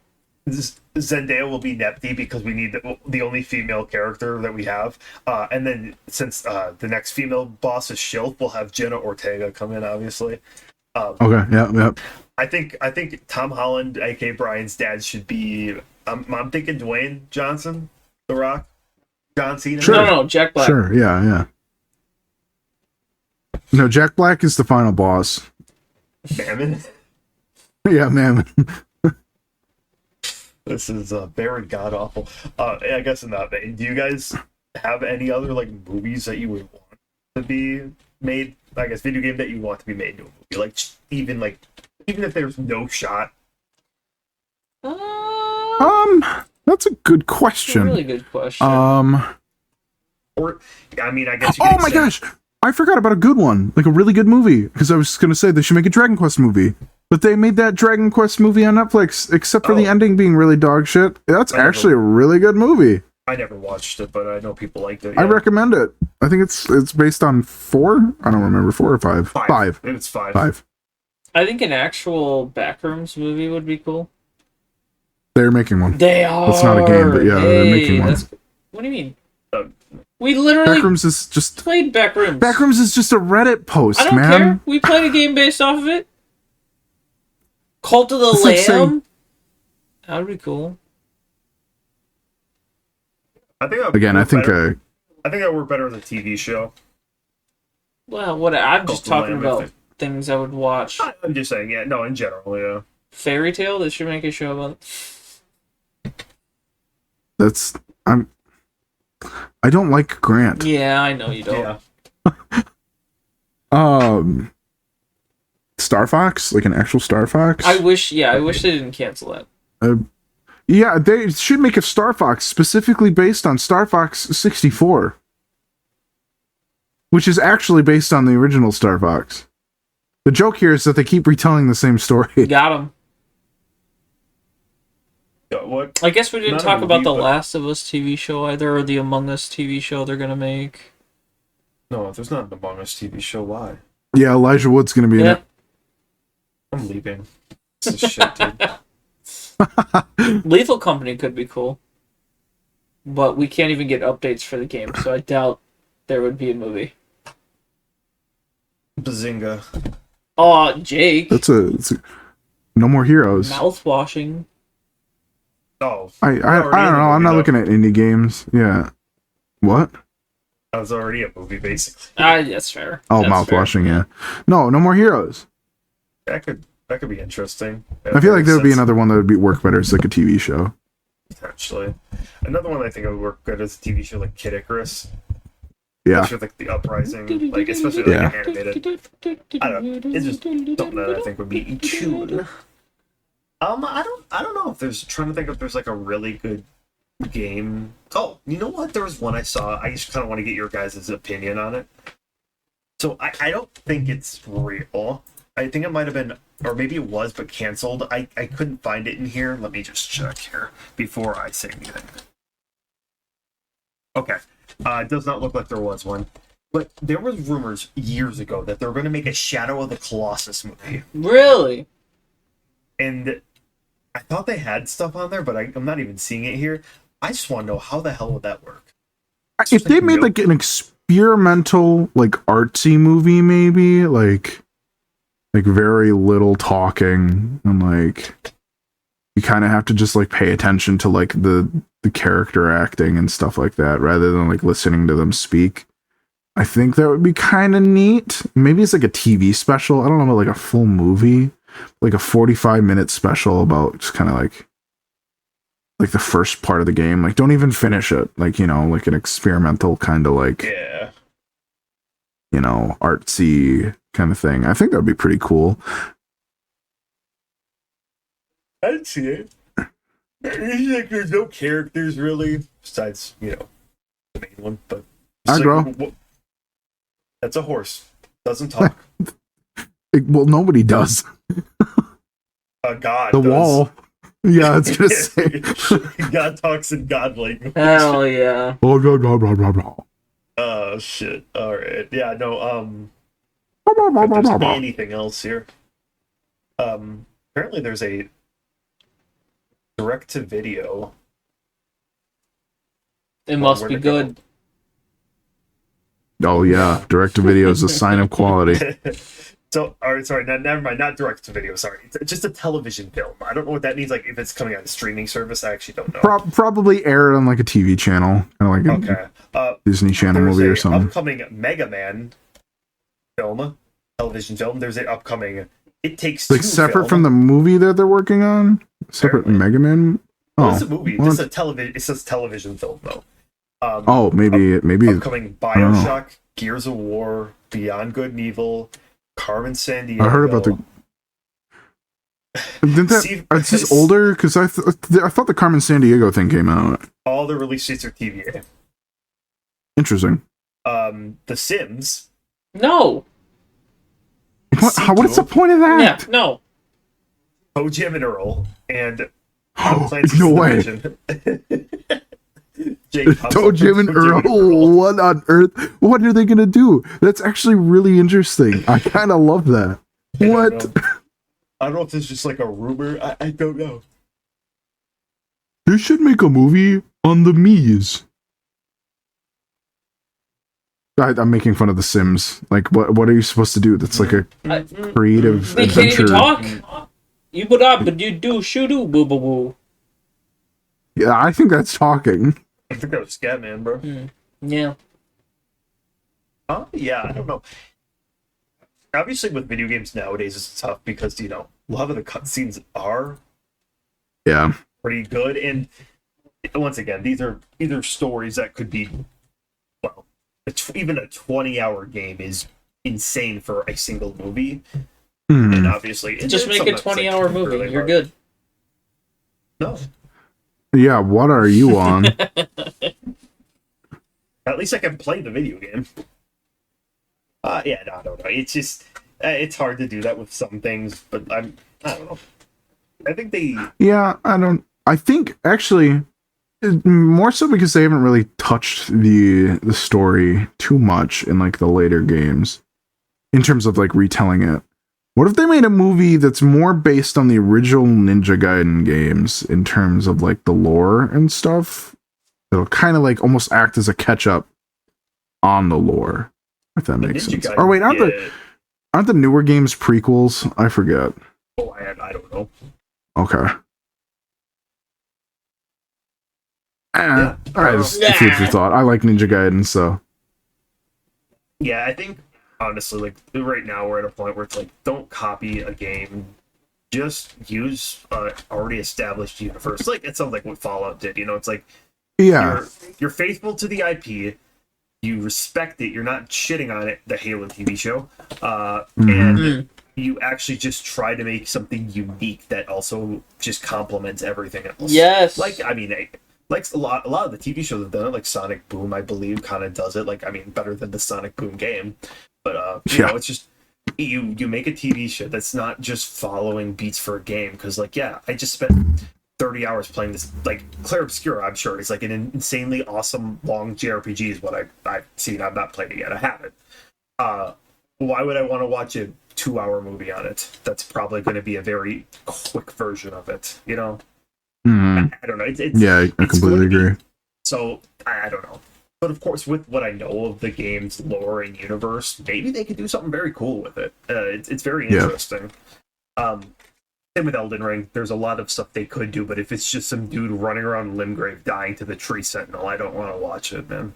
[SPEAKER 3] Zendaya will be Nepti because we need the only female character that we have. And then since the next female boss is Shilp, we'll have Jenna Ortega come in, obviously.
[SPEAKER 1] Okay, yeah.
[SPEAKER 3] I think Tom Holland, aka Brian's dad, should be. I'm thinking Dwayne Johnson, The Rock, John Cena.
[SPEAKER 1] Sure.
[SPEAKER 2] No, Jack Black.
[SPEAKER 1] Sure, yeah. No, Jack Black is the final boss.
[SPEAKER 3] Mammon.
[SPEAKER 1] Yeah, man.
[SPEAKER 3] This is very god awful. I guess in that vein, do you guys have any other like movies that you would want to be made? I guess video game that you want to be made into a movie, even if there's no shot.
[SPEAKER 1] That's a good
[SPEAKER 2] That's a
[SPEAKER 1] question.
[SPEAKER 2] really good question.
[SPEAKER 3] Or I mean, I guess. You
[SPEAKER 1] Oh
[SPEAKER 3] could
[SPEAKER 1] my
[SPEAKER 3] extend-
[SPEAKER 1] gosh, I forgot about a good one, like a really good movie. Because I was gonna say they should make a Dragon Quest movie, but they made that Dragon Quest movie on Netflix, except for the
[SPEAKER 3] Oh.
[SPEAKER 1] ending being really dog shit. That's
[SPEAKER 3] I never-
[SPEAKER 1] actually a really good movie.
[SPEAKER 3] I never watched it, but I know people liked it.
[SPEAKER 1] I
[SPEAKER 3] yeah.
[SPEAKER 1] recommend it. I think it's based on 4. I don't remember, 4 or 5.
[SPEAKER 3] Five. It's five.
[SPEAKER 1] 5.
[SPEAKER 2] I think an actual Backrooms movie would be cool.
[SPEAKER 1] They're making one.
[SPEAKER 2] They are.
[SPEAKER 1] It's not a game, but yeah, they're making one.
[SPEAKER 2] What do you mean?
[SPEAKER 3] Uh,
[SPEAKER 2] We literally
[SPEAKER 1] Backrooms is just
[SPEAKER 2] played Backrooms.
[SPEAKER 1] Backrooms is just a Reddit post,
[SPEAKER 2] I don't
[SPEAKER 1] man.
[SPEAKER 2] care. We played a game based off of it. Cult of the
[SPEAKER 1] It's like
[SPEAKER 2] Lamb.
[SPEAKER 1] saying-
[SPEAKER 2] That would be cool.
[SPEAKER 3] I think that
[SPEAKER 1] Again, I
[SPEAKER 3] work
[SPEAKER 1] think
[SPEAKER 3] better- I think that would work better as a TV show.
[SPEAKER 2] Well, what I'm
[SPEAKER 3] Cult
[SPEAKER 2] just
[SPEAKER 3] of the
[SPEAKER 2] talking
[SPEAKER 3] Lamb, I
[SPEAKER 2] about
[SPEAKER 3] think.
[SPEAKER 2] things I would watch.
[SPEAKER 3] I'm just saying, yeah. No, in general, yeah.
[SPEAKER 2] Fairy Tale. They should make a show about.
[SPEAKER 1] I don't like Grant.
[SPEAKER 2] Yeah, I know you don't.
[SPEAKER 3] Yeah.
[SPEAKER 1] Star Fox, like an actual Star Fox.
[SPEAKER 2] I wish they didn't cancel that.
[SPEAKER 1] Yeah, they should make a Star Fox specifically based on Star Fox 64, which is actually based on the original Star Fox. The joke here is that they keep retelling the same story.
[SPEAKER 2] Got him.
[SPEAKER 3] What?
[SPEAKER 2] I guess we didn't
[SPEAKER 3] Not a
[SPEAKER 2] talk about
[SPEAKER 3] movie,
[SPEAKER 2] the
[SPEAKER 3] but-
[SPEAKER 2] Last of Us TV show either, or the Among Us TV show they're gonna make.
[SPEAKER 3] No, there's not an Among Us TV show. Why?
[SPEAKER 1] Yeah, Elijah Wood's gonna be in
[SPEAKER 2] Yeah.
[SPEAKER 1] it.
[SPEAKER 3] I'm leaving. This is shit, dude.
[SPEAKER 2] Lethal Company could be cool, but we can't even get updates for the game, so I doubt there would be a movie.
[SPEAKER 3] Bazinga.
[SPEAKER 2] Oh, Jake,
[SPEAKER 1] It's a No More Heroes.
[SPEAKER 2] mouth washing.
[SPEAKER 3] Oh,
[SPEAKER 1] I don't know. I'm not looking at indie games. Yeah. What?
[SPEAKER 3] that was already a movie, basically.
[SPEAKER 2] That's fair.
[SPEAKER 1] Oh,
[SPEAKER 2] That's fair.
[SPEAKER 1] mouthwashing. Yeah. No More Heroes.
[SPEAKER 3] That could be interesting.
[SPEAKER 1] I feel like there would be
[SPEAKER 3] Since-
[SPEAKER 1] another one that would work better as like a TV show.
[SPEAKER 3] Potentially. Another one I think would work good as a TV show, like Kid Icarus.
[SPEAKER 1] Yeah.
[SPEAKER 3] Especially like the Uprising, like especially like
[SPEAKER 1] Yeah.
[SPEAKER 3] an animated. I don't know. It's just something that I think would be cool. I don't know if there's trying to think if there's like a really good game. Oh, you know what? There was one I saw. I just kind of want to get your guys' opinion on it. So I don't think it's real. I think it might have been, or maybe it was, but canceled. I couldn't find it in here. Let me just check here before I say anything. Okay. It does not look like there was one. But there was rumors years ago that they were going to make a Shadow of the Colossus movie.
[SPEAKER 2] Really?
[SPEAKER 3] And I thought they had stuff on there, but I'm not even seeing it here. I just want to know how the hell would that work?
[SPEAKER 1] If they made like an experimental, like artsy movie, maybe like very little talking, and like you kind of have to just like pay attention to like the character acting and stuff like that, rather than like listening to them speak. I think that would be kind of neat. Maybe it's like a TV special. I don't know about like a full movie, like a 45-minute special about just kind of like the first part of the game. Like, don't even finish it. Like, you know, like an experimental kind of like,
[SPEAKER 3] Yeah.
[SPEAKER 1] you know, artsy kind of thing. I think that would be pretty cool.
[SPEAKER 3] I'd see it. Like, there's no characters really, besides, the main one. But it's
[SPEAKER 1] Agro.
[SPEAKER 3] That's a horse. Doesn't talk.
[SPEAKER 1] Well, nobody does.
[SPEAKER 3] God
[SPEAKER 1] The
[SPEAKER 3] does.
[SPEAKER 1] wall. Yeah, I was gonna say.
[SPEAKER 3] God talks in God language.
[SPEAKER 2] Hell yeah.
[SPEAKER 1] Oh, blah, blah, blah, blah, blah.
[SPEAKER 3] Oh shit! All right. Yeah. No.
[SPEAKER 1] Blah, blah, blah,
[SPEAKER 3] If
[SPEAKER 1] blah,
[SPEAKER 3] there's
[SPEAKER 1] blah, blah.
[SPEAKER 3] anything else here. Apparently there's a direct to video.
[SPEAKER 2] It must
[SPEAKER 3] where'd
[SPEAKER 2] be
[SPEAKER 3] it go?
[SPEAKER 2] good.
[SPEAKER 1] Oh yeah, direct to video is a sign of quality.
[SPEAKER 3] So, all right, sorry, never mind, not direct to video. Sorry, it's just a television film. I don't know what that means. Like, if it's coming out of streaming service, I actually don't know.
[SPEAKER 1] Probably aired on like a TV channel, kind of like
[SPEAKER 3] Okay.
[SPEAKER 1] a Disney Channel
[SPEAKER 3] There's
[SPEAKER 1] movie or
[SPEAKER 3] a
[SPEAKER 1] something.
[SPEAKER 3] upcoming Mega Man film, television film. There's an upcoming It Takes
[SPEAKER 1] Like
[SPEAKER 3] Two
[SPEAKER 1] separate
[SPEAKER 3] film.
[SPEAKER 1] from the movie that they're working on. Separate
[SPEAKER 3] Apparently.
[SPEAKER 1] Mega Man.
[SPEAKER 3] Well,
[SPEAKER 1] Oh,
[SPEAKER 3] it's a movie.
[SPEAKER 1] what?
[SPEAKER 3] This is a television. It says television film though.
[SPEAKER 1] Oh, maybe
[SPEAKER 3] Upcoming Bioshock, Gears of War, Beyond Good and Evil, Carmen Sandiego.
[SPEAKER 1] I heard about the. Didn't that?
[SPEAKER 3] See,
[SPEAKER 1] It's just older because I thought the Carmen Sandiego thing came out.
[SPEAKER 3] all the release dates are TVA.
[SPEAKER 1] Interesting.
[SPEAKER 3] The Sims.
[SPEAKER 2] No.
[SPEAKER 1] What is the point of that?
[SPEAKER 2] Yeah. No.
[SPEAKER 3] Toe Jam and Earl and
[SPEAKER 1] No way. Toe Jim and Earl. What on earth? What are they gonna do? That's actually really interesting. I kind of love that. What?
[SPEAKER 3] I don't know if it's just like a rumor. I don't know.
[SPEAKER 1] They should make a movie on the Mii's. I'm making fun of The Sims. Like, what are you supposed to do? That's like a creative
[SPEAKER 2] They can't
[SPEAKER 1] adventure.
[SPEAKER 2] even talk. You put up, but you do shoo doo boo boo boo.
[SPEAKER 1] Yeah, I think that's talking.
[SPEAKER 3] I think that was Scatman, bro.
[SPEAKER 2] Yeah.
[SPEAKER 3] Yeah, I don't know. Obviously, with video games nowadays, it's tough because, a lot of the cutscenes are
[SPEAKER 1] Yeah.
[SPEAKER 3] pretty good. And once again, these are stories that could be, well, even a 20-hour game is insane for a single movie. And obviously,
[SPEAKER 2] Just make a 20-hour movie.
[SPEAKER 3] Really
[SPEAKER 2] You're
[SPEAKER 3] hard.
[SPEAKER 2] good.
[SPEAKER 3] No.
[SPEAKER 1] Yeah, what are you on?
[SPEAKER 3] At least I can play the video game. Yeah, no, I don't know. It's just, it's hard to do that with some things, but I don't know. I think they...
[SPEAKER 1] Yeah, I think, actually, more so because they haven't really touched the story too much in, like, the later games. In terms of, like, retelling it. What if they made a movie that's more based on the original Ninja Gaiden games in terms of, like, the lore and stuff? It'll kind of, like, almost act as a catch-up on the lore, if that makes sense. Or wait, aren't the newer games prequels? I forget.
[SPEAKER 3] Oh, I don't know.
[SPEAKER 1] Okay.
[SPEAKER 3] Yeah.
[SPEAKER 1] Alright, just food for thought. I like Ninja Gaiden, so.
[SPEAKER 3] Yeah, I think, honestly, like, right now we're at a point where it's like, don't copy a game. Just use already established universe. Like, it sounds like what Fallout did, It's like,
[SPEAKER 1] Yeah.
[SPEAKER 3] you're faithful to the IP. You respect it. You're not shitting on it, the Halo TV show. And you actually just try to make something unique that also just complements everything else.
[SPEAKER 2] Yes.
[SPEAKER 3] Like, I mean, like a lot of the TV shows have done it. Like Sonic Boom, I believe, kind of does it. Like, I mean, better than the Sonic Boom game. But you know, it's just you make a TV show that's not just following beats for a game. Because, like, yeah, I just spent 30 hours playing this, like, Clair Obscura, I'm sure. It's like an insanely awesome long JRPG is what I've seen. I've not played it yet. I haven't. Why would I want to watch a 2-hour movie on it? That's probably going to be a very quick version of it, I don't know.
[SPEAKER 1] Yeah, I completely agree.
[SPEAKER 3] So, I don't know. But of course, with what I know of the game's lore and universe, maybe they could do something very cool with it. It's very interesting. Same with Elden Ring. There's a lot of stuff they could do, but if it's just some dude running around Limgrave dying to the tree sentinel, I don't want to watch it, man.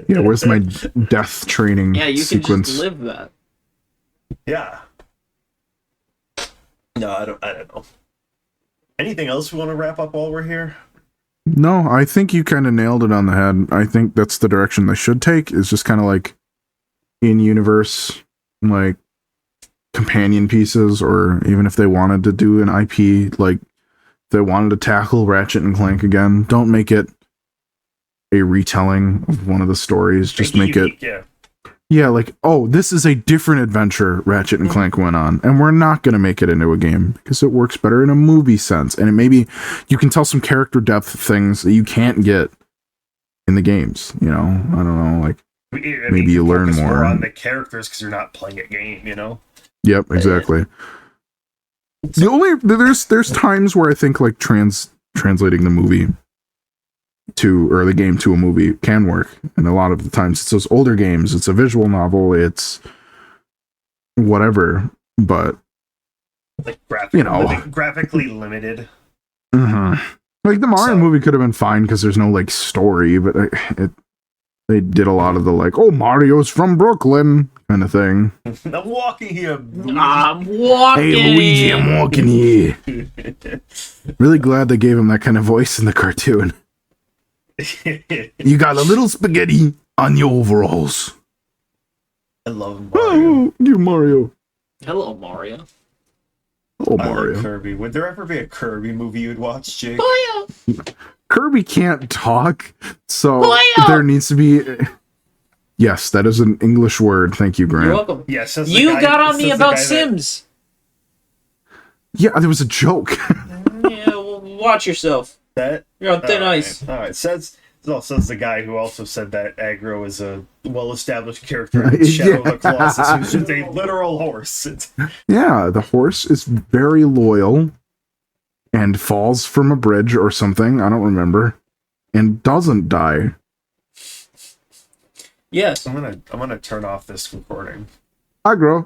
[SPEAKER 1] Yeah, where's my death training
[SPEAKER 2] Yeah, you
[SPEAKER 1] sequence?
[SPEAKER 2] can just live that.
[SPEAKER 3] Yeah. No, I don't know. Anything else we want to wrap up while we're here?
[SPEAKER 1] No, I think you kind of nailed it on the head. I think that's the direction they should take, is just kind of like in-universe, like, companion pieces, or even if they wanted to do an IP, like, they wanted to tackle Ratchet and Clank again, don't make it a retelling of one of the stories. Just make
[SPEAKER 3] unique,
[SPEAKER 1] it... Yeah, like, oh, this is a different adventure Ratchet and Clank went on, and we're not going to make it into a game because it works better in a movie sense. And it maybe you can tell some character depth things that you can't get in the games, I don't know, like, maybe you learn more
[SPEAKER 3] on the characters because you're not playing a game,
[SPEAKER 1] Yep, exactly. There's times where I think, like, translating the movie or the game to a movie can work, and a lot of the times it's those older games. It's a visual novel. It's whatever, but
[SPEAKER 3] Like graphically,
[SPEAKER 1] You know.
[SPEAKER 3] graphically limited.
[SPEAKER 1] Like the Mario
[SPEAKER 3] So-
[SPEAKER 1] movie could have been fine because there's no like story, but they did a lot of the like, oh, Mario's from Brooklyn kind of thing.
[SPEAKER 3] I'm walking here. Luigi.
[SPEAKER 2] I'm walking.
[SPEAKER 1] Hey Luigi, I'm walking here. Really glad they gave him that kind of voice in the cartoon. You got a little spaghetti on your overalls.
[SPEAKER 3] I love Mario.
[SPEAKER 1] Oh, you Mario.
[SPEAKER 2] Hello, Mario.
[SPEAKER 1] Oh,
[SPEAKER 3] I
[SPEAKER 1] Mario.
[SPEAKER 3] like Kirby. Would there ever be a Kirby movie you'd watch, Jake?
[SPEAKER 1] Kirby can't talk, so
[SPEAKER 2] Mario!
[SPEAKER 1] there needs to be. Yes, that is an English word. Thank you,
[SPEAKER 2] You're
[SPEAKER 1] Grant.
[SPEAKER 2] welcome.
[SPEAKER 3] Yes, says the
[SPEAKER 2] You
[SPEAKER 3] guy-
[SPEAKER 2] got on
[SPEAKER 3] says
[SPEAKER 2] me
[SPEAKER 3] the
[SPEAKER 2] about
[SPEAKER 3] guy that-
[SPEAKER 2] Sims.
[SPEAKER 1] Yeah, there was a joke.
[SPEAKER 2] Yeah, well, watch yourself.
[SPEAKER 3] That
[SPEAKER 2] You're on thin ice.
[SPEAKER 3] All right. Says the guy who also said that Aggro is a well-established character in Shadow of the Colossus, who's just a literal horse.
[SPEAKER 1] Yeah, the horse is very loyal and falls from a bridge or something. I don't remember. And doesn't die.
[SPEAKER 2] Yes.
[SPEAKER 3] I'm gonna turn off this recording.
[SPEAKER 1] Aggro.